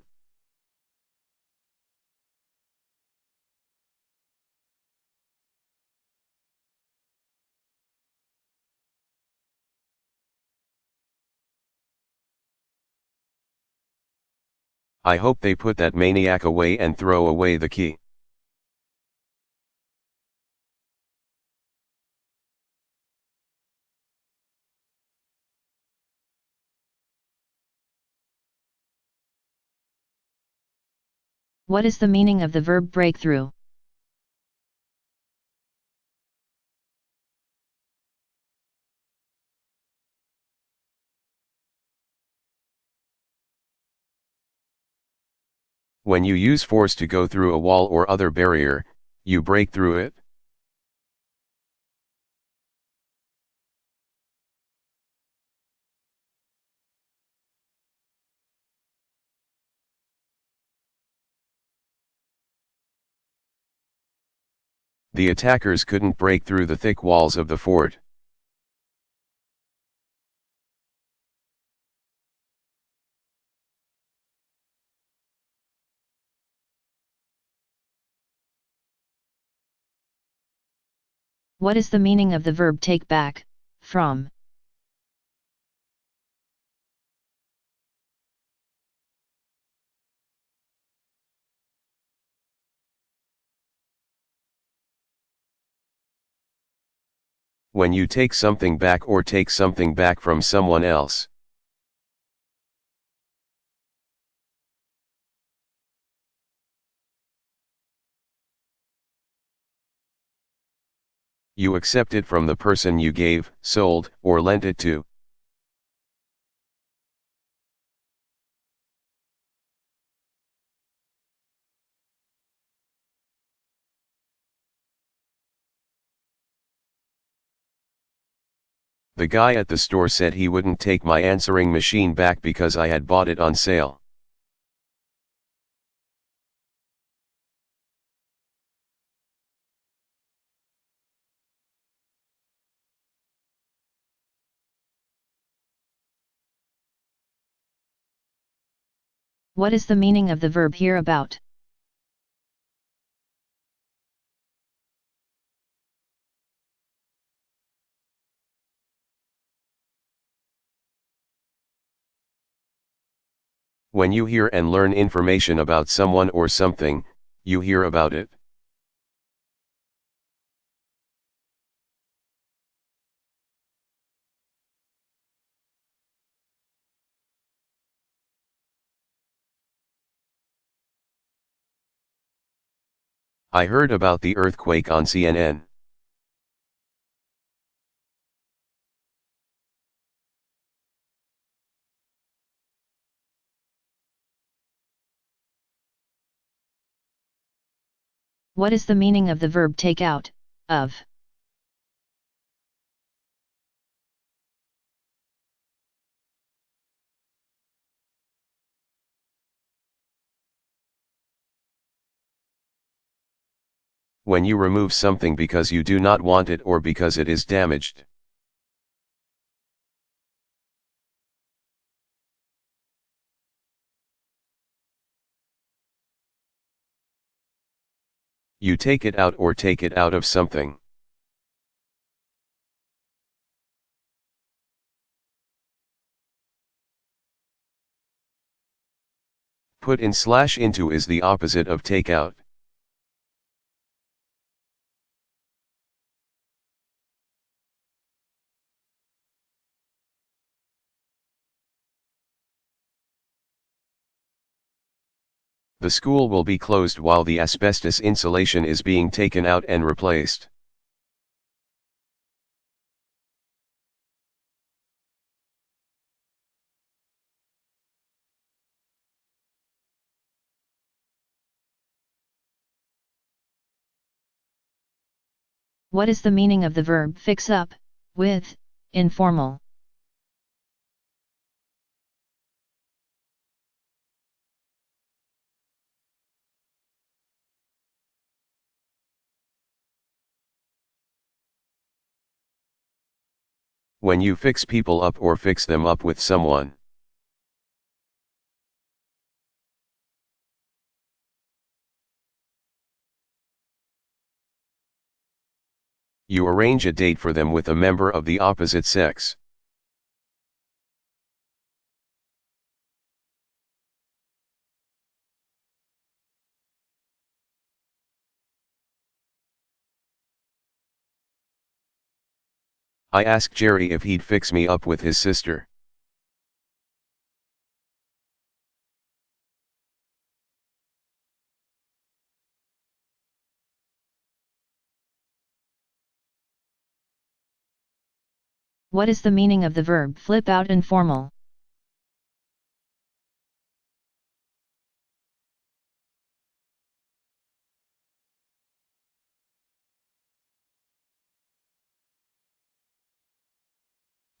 I hope they put that maniac away and throw away the key. What is the meaning of the verb breakthrough? When you use force to go through a wall or other barrier, you break through it. The attackers couldn't break through the thick walls of the fort. What is the meaning of the verb take back, from? When you take something back or take something back from someone else. You accept it from the person you gave, sold, or lent it to. The guy at the store said he wouldn't take my answering machine back because I had bought it on sale. What is the meaning of the verb hear about? When you hear and learn information about someone or something, you hear about it. I heard about the earthquake on CNN. What is the meaning of the verb take out, of? When you remove something because you do not want it or because it is damaged. You take it out or take it out of something. Put in / into is the opposite of take out. The school will be closed while the asbestos insulation is being taken out and replaced. What is the meaning of the verb fix up, with, informal? When you fix people up or fix them up with someone. You arrange a date for them with a member of the opposite sex. I asked Jerry if he'd fix me up with his sister. What is the meaning of the verb flip out informal?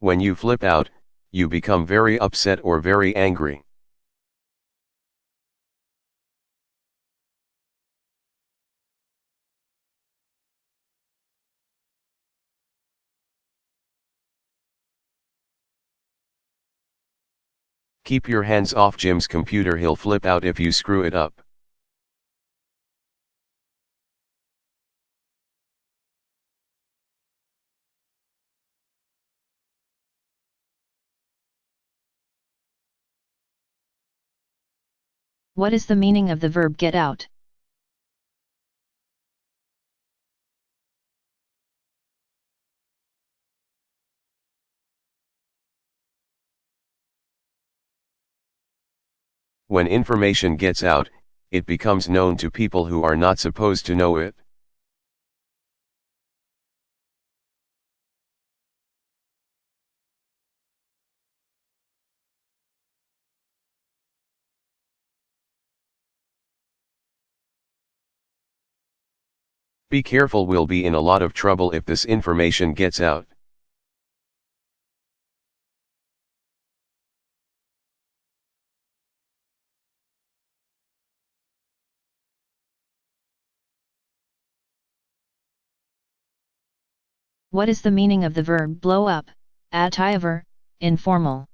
When you flip out, you become very upset or very angry. Keep your hands off Jim's computer, he'll flip out if you screw it up. What is the meaning of the verb get out? When information gets out, it becomes known to people who are not supposed to know it. Be careful, we'll be in a lot of trouble if this information gets out. What is the meaning of the verb blow up, adjective, informal?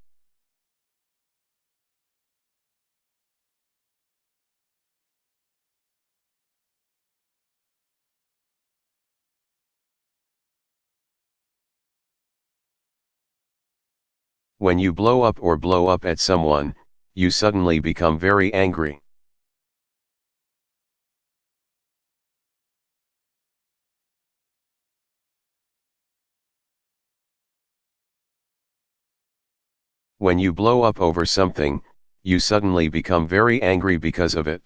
When you blow up or blow up at someone, you suddenly become very angry. When you blow up over something, you suddenly become very angry because of it.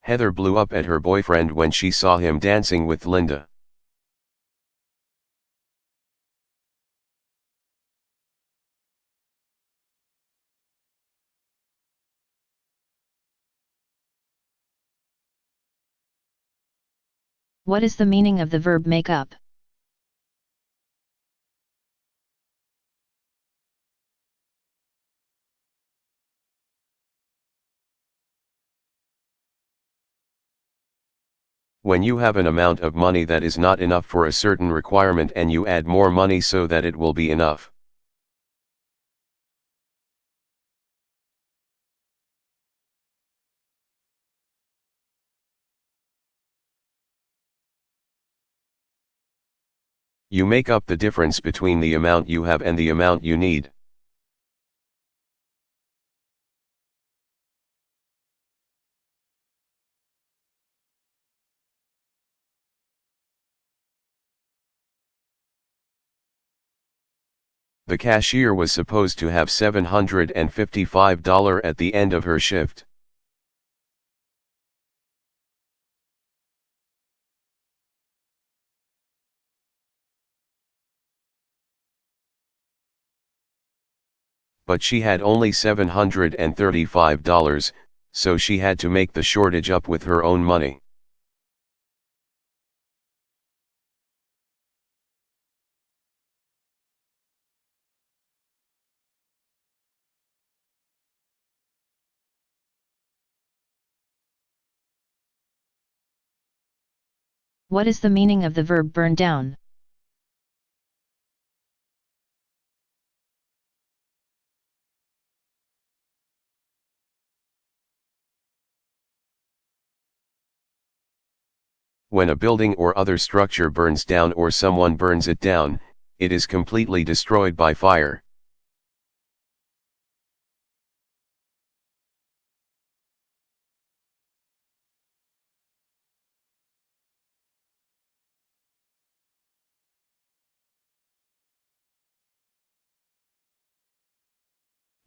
Heather blew up at her boyfriend when she saw him dancing with Linda. What is the meaning of the verb make up? When you have an amount of money that is not enough for a certain requirement and you add more money so that it will be enough. You make up the difference between the amount you have and the amount you need. The cashier was supposed to have $755 at the end of her shift. But she had only $735, so she had to make the shortage up with her own money. What is the meaning of the verb burn down? When a building or other structure burns down or someone burns it down, it is completely destroyed by fire.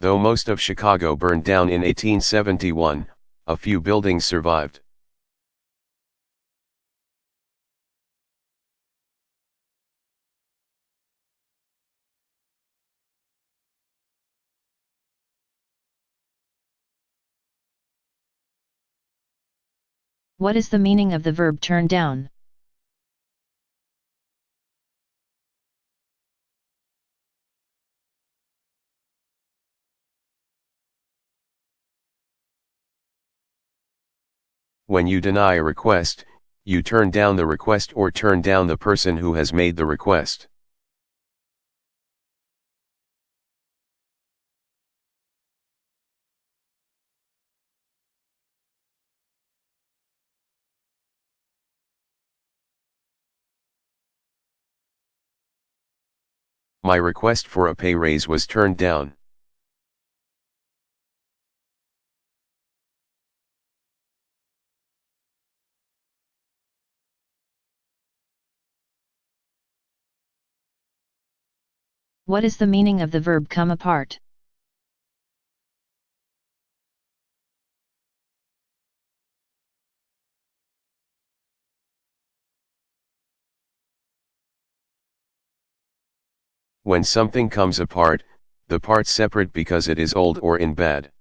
Though most of Chicago burned down in 1871, a few buildings survived. What is the meaning of the verb turn down? When you deny a request, you turn down the request or turn down the person who has made the request. My request for a pay raise was turned down. What is the meaning of the verb come apart? When something comes apart, the parts separate because it is old or in bad.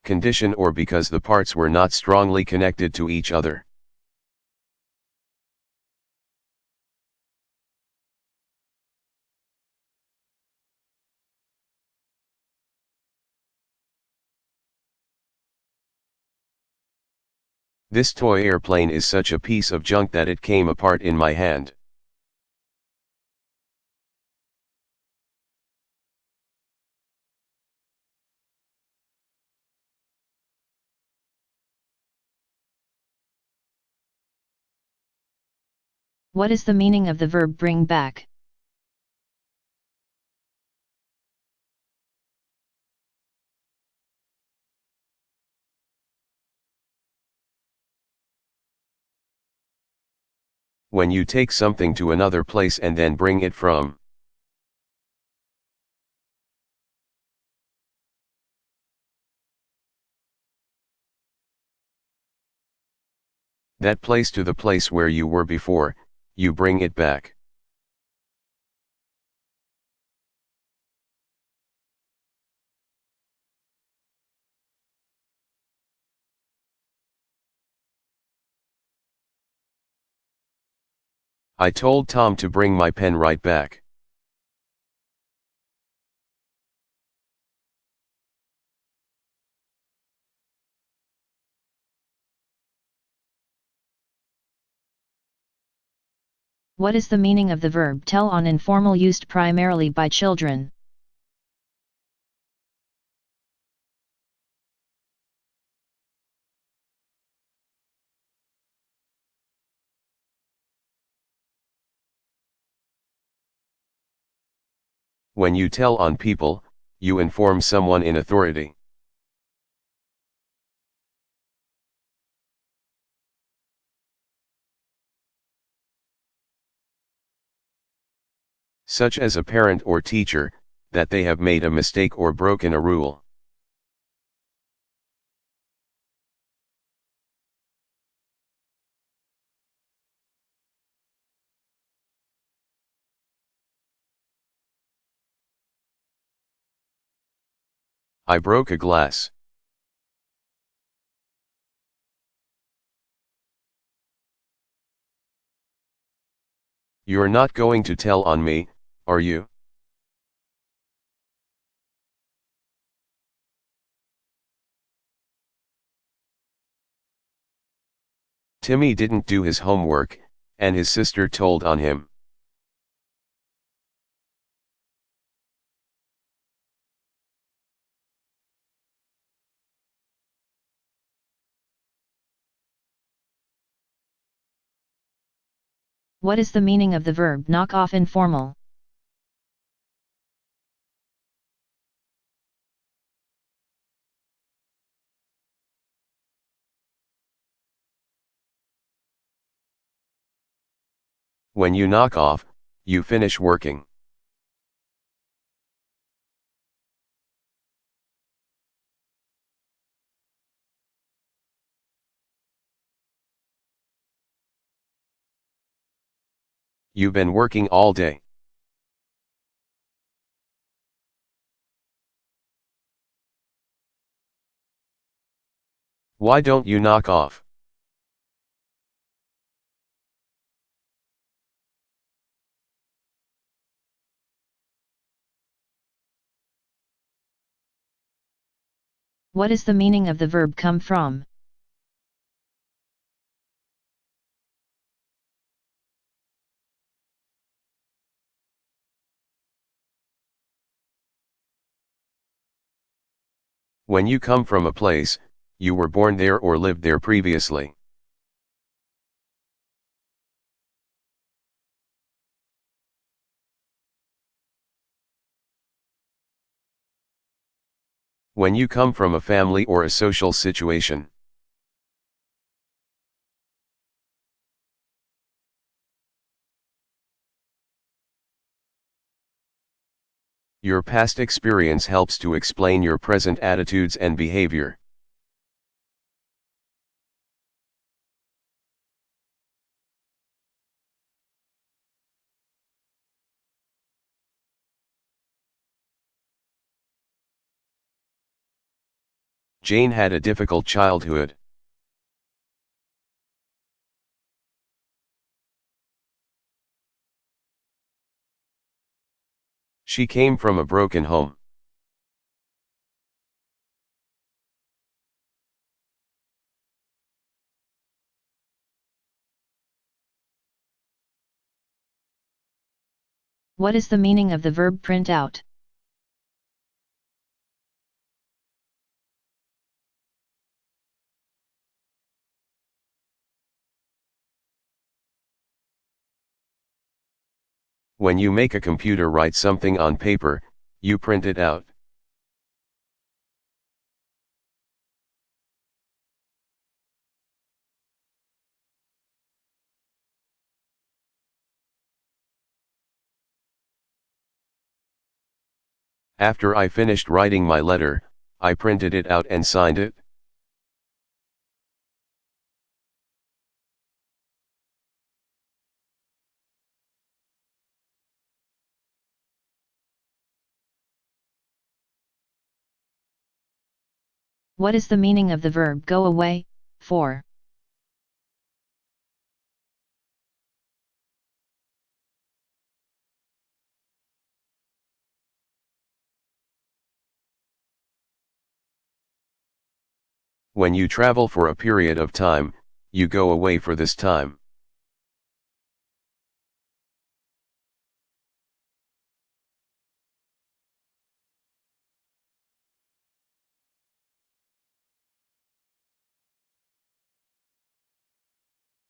Condition or because the parts were not strongly connected to each other. This toy airplane is such a piece of junk that it came apart in my hand. What is the meaning of the verb bring back? When you take something to another place and then bring it from that place to the place where you were before, you bring it back. I told Tom to bring my pen right back. What is the meaning of the verb tell on informal used primarily by children? When you tell on people, you inform someone in authority. Such as a parent or teacher, that they have made a mistake or broken a rule. I broke a glass. You're not going to tell on me, are you? Timmy didn't do his homework, and his sister told on him. What is the meaning of the verb knock off informal? When you knock off, you finish working. You've been working all day. Why don't you knock off? What is the meaning of the verb come from? When you come from a place, you were born there or lived there previously. When you come from a family or a social situation. Your past experience helps to explain your present attitudes and behavior. Jane had a difficult childhood. She came from a broken home. What is the meaning of the verb print out? When you make a computer write something on paper, you print it out. After I finished writing my letter, I printed it out and signed it. What is the meaning of the verb go away, for? When you travel for a period of time, you go away for this time.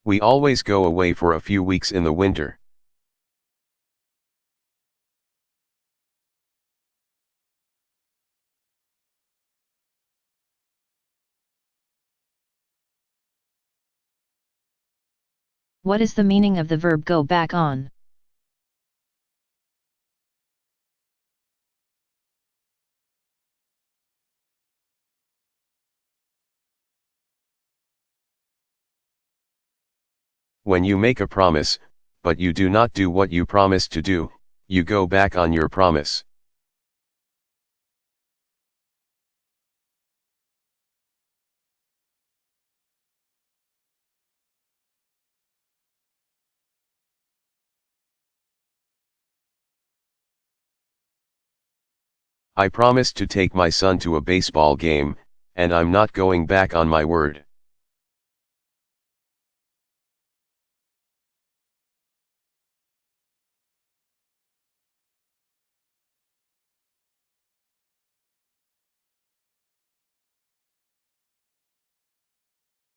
We always go away for a few weeks in the winter. What is the meaning of the verb go back on? When you make a promise, but you do not do what you promised to do, you go back on your promise. I promised to take my son to a baseball game, and I'm not going back on my word.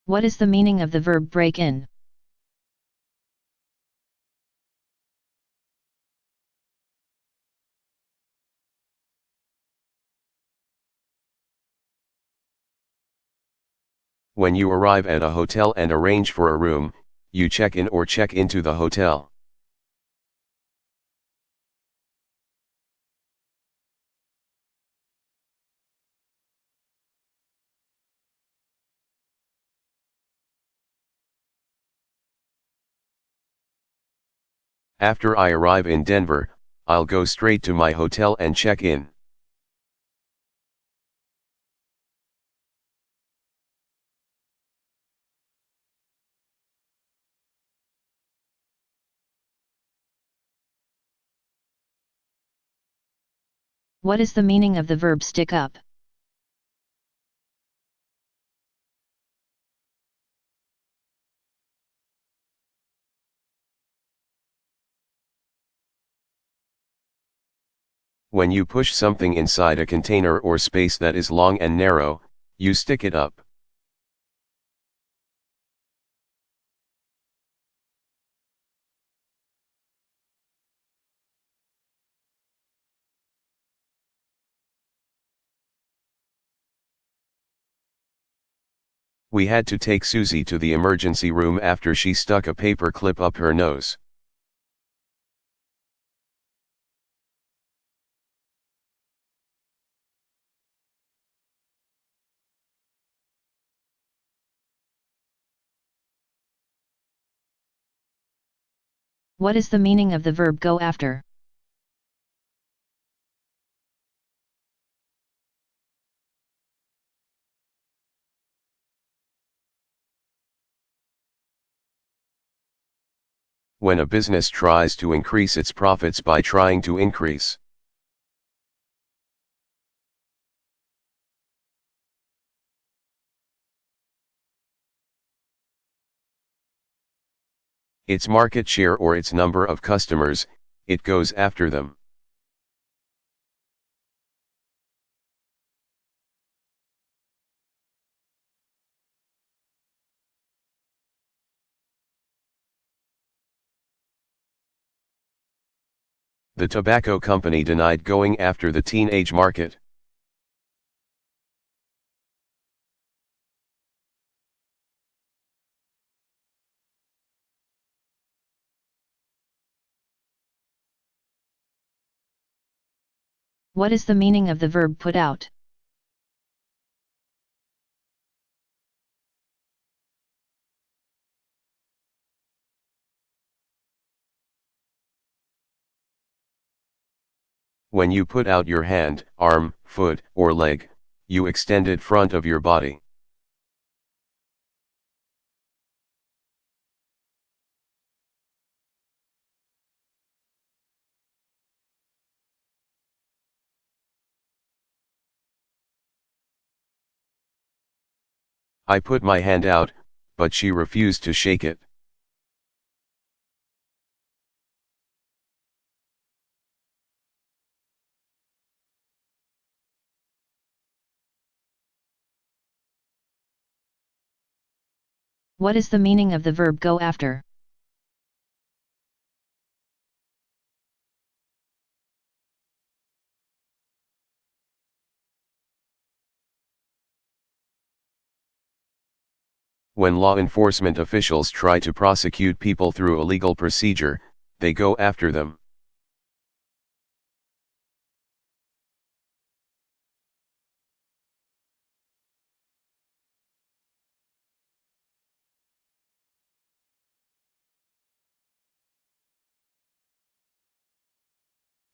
What is the meaning of the verb break in? When you arrive at a hotel and arrange for a room, you check in or check into the hotel. After I arrive in Denver, I'll go straight to my hotel and check in. What is the meaning of the verb stick up? When you push something inside a container or space that is long and narrow, you stick it up. We had to take Susie to the emergency room after she stuck a paper clip up her nose. What is the meaning of the verb go after? When a business tries to increase its profits by trying to increase. Its market share or its number of customers, it goes after them. The tobacco company denied going after the teenage market. What is the meaning of the verb put out? When you put out your hand, arm, foot, or leg, you extend it front of your body. I put my hand out, but she refused to shake it. What is the meaning of the verb go after? When law enforcement officials try to prosecute people through a legal procedure, they go after them.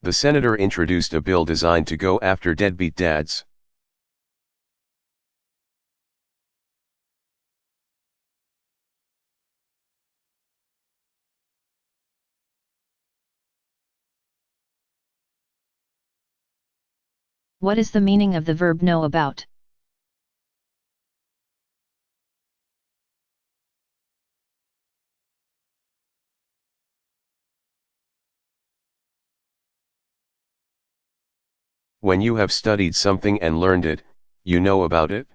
The senator introduced a bill designed to go after deadbeat dads. What is the meaning of the verb know about? When you have studied something and learned it, you know about it.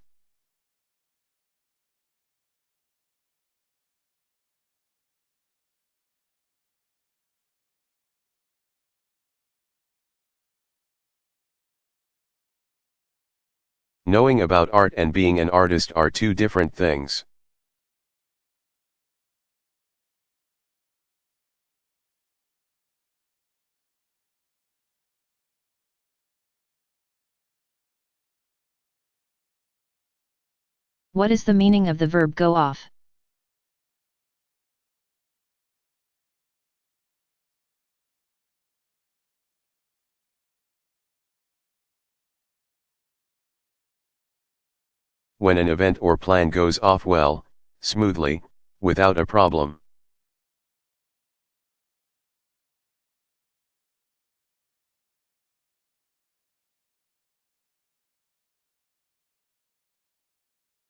Knowing about art and being an artist are two different things. What is the meaning of the verb go off? When an event or plan goes off well, smoothly, without a problem.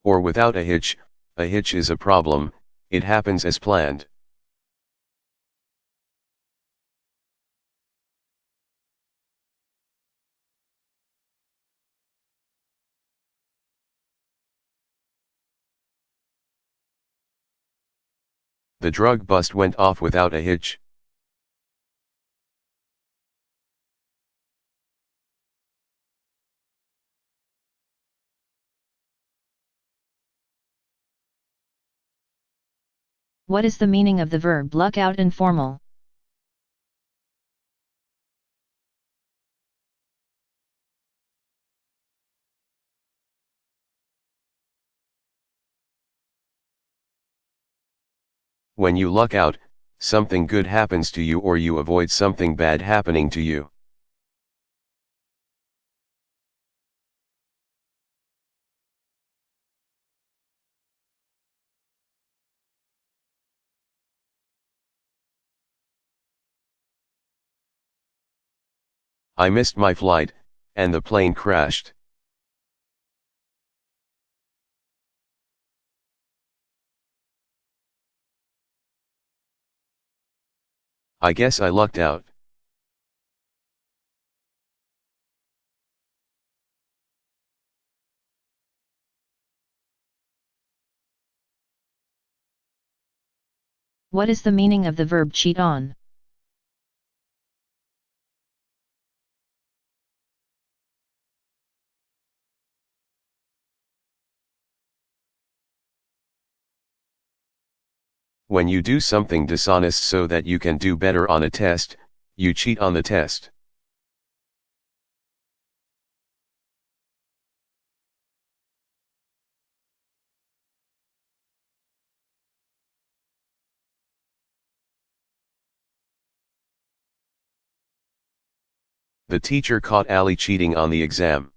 Or without a hitch is a problem, it happens as planned. The drug bust went off without a hitch. What is the meaning of the verb luck out informal? When you luck out, something good happens to you or you avoid something bad happening to you. I missed my flight, and the plane crashed. I guess I lucked out. What is the meaning of the verb cheat on? When you do something dishonest so that you can do better on a test, you cheat on the test. The teacher caught Ali cheating on the exam.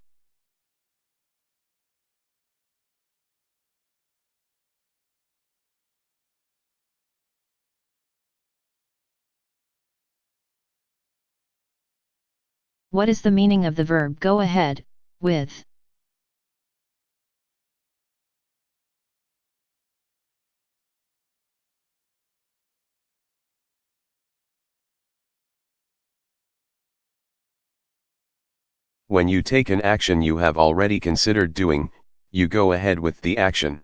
What is the meaning of the verb go ahead, with? When you take an action you have already considered doing, you go ahead with the action.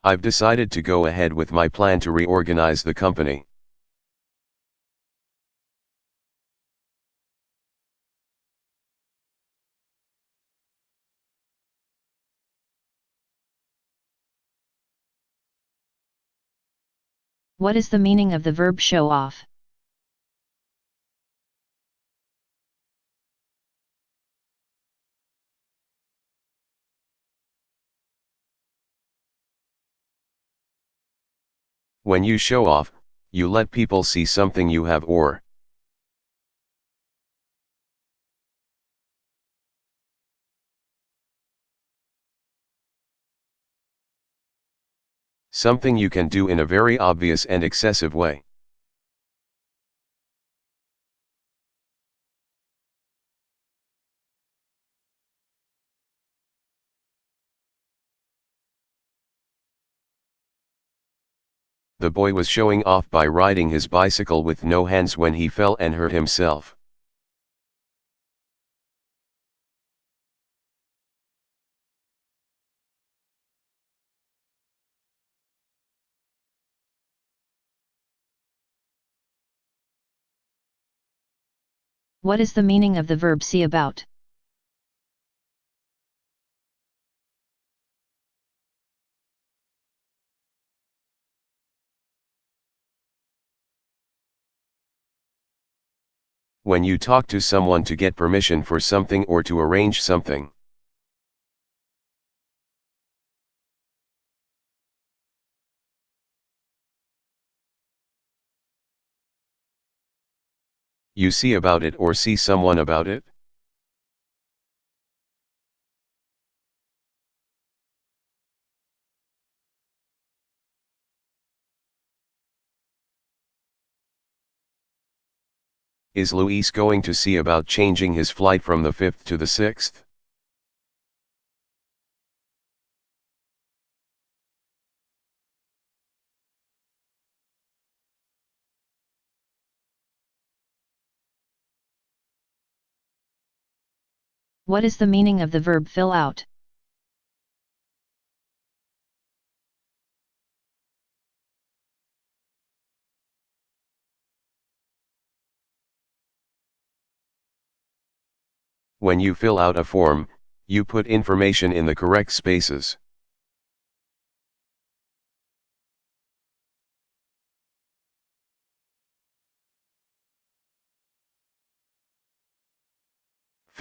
I've decided to go ahead with my plan to reorganize the company. What is the meaning of the verb show off? When you show off, you let people see something you have or something you can do in a very obvious and excessive way. The boy was showing off by riding his bicycle with no hands when he fell and hurt himself. What is the meaning of the verb see about? When you talk to someone to get permission for something or to arrange something. You see about it or see someone about it? Is Luis going to see about changing his flight from the 5th to the 6th? What is the meaning of the verb fill out? When you fill out a form, you put information in the correct spaces.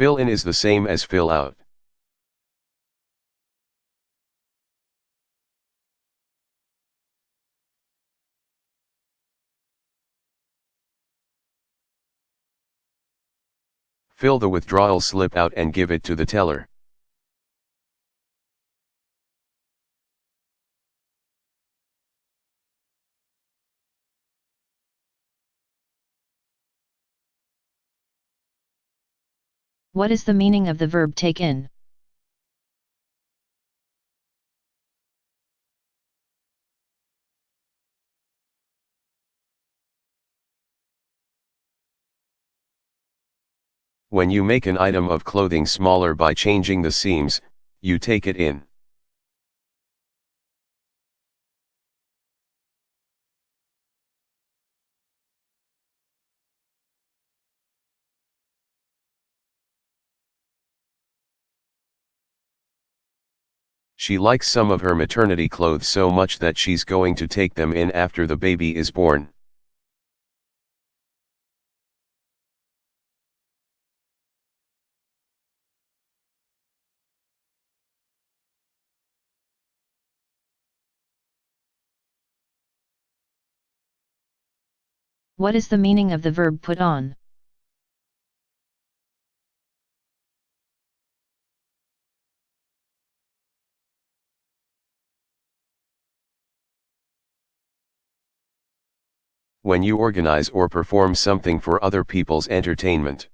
Fill in is the same as fill out. Fill the withdrawal slip out and give it to the teller. What is the meaning of the verb take in? When you make an item of clothing smaller by changing the seams, you take it in. She likes some of her maternity clothes so much that she's going to take them in after the baby is born. What is the meaning of the verb put on? When you organize or perform something for other people's entertainment.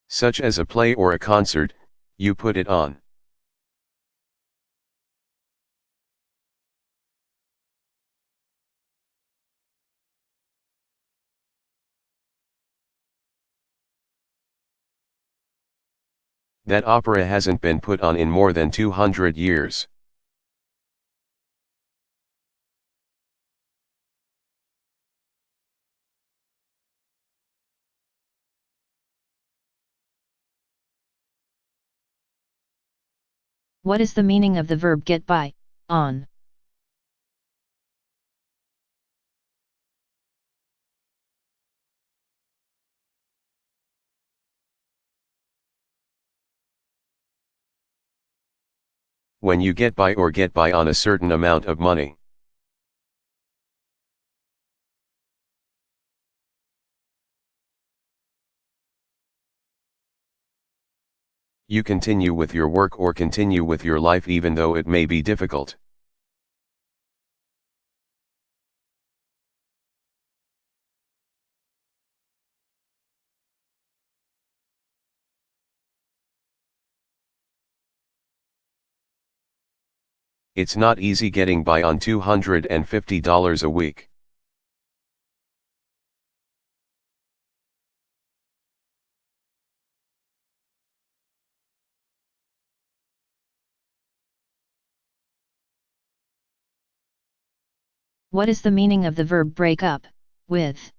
Such as a play or a concert, you put it on. That opera hasn't been put on in more than 200 years. What is the meaning of the verb get by, on? When you get by or get by on a certain amount of money. You continue with your work or continue with your life even though it may be difficult. It's not easy getting by on $250 a week. What is the meaning of the verb break up, with?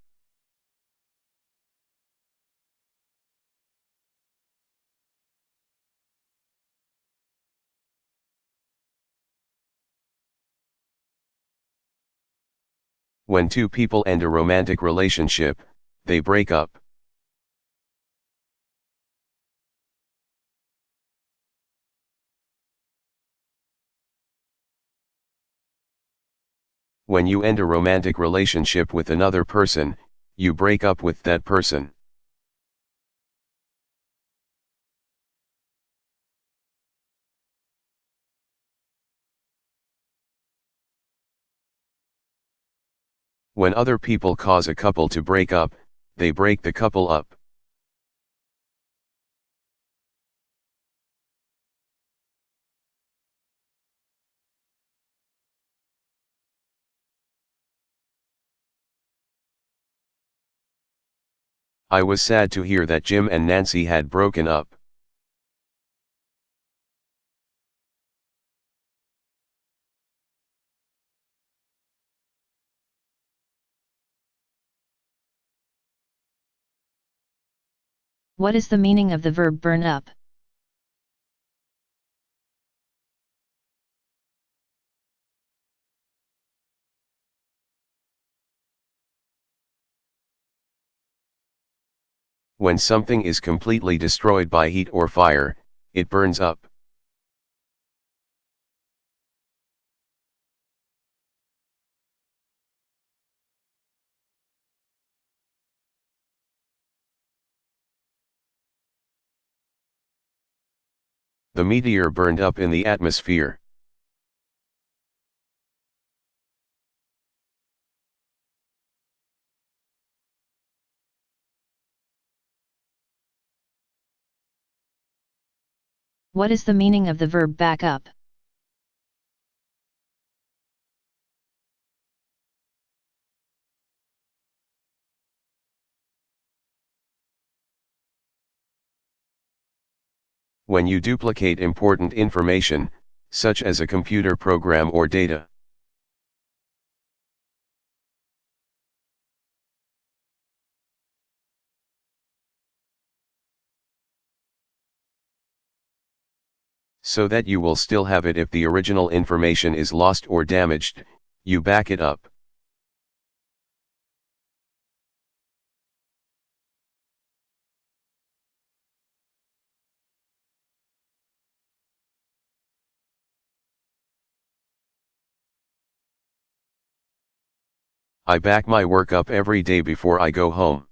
When two people end a romantic relationship, they break up. When you end a romantic relationship with another person, you break up with that person. When other people cause a couple to break up, they break the couple up. I was sad to hear that Jim and Nancy had broken up. What is the meaning of the verb burn up? When something is completely destroyed by heat or fire, it burns up. The meteor burned up in the atmosphere. What is the meaning of the verb back up? When you duplicate important information, such as a computer program or data. So that you will still have it if the original information is lost or damaged, you back it up. I back my work up every day before I go home.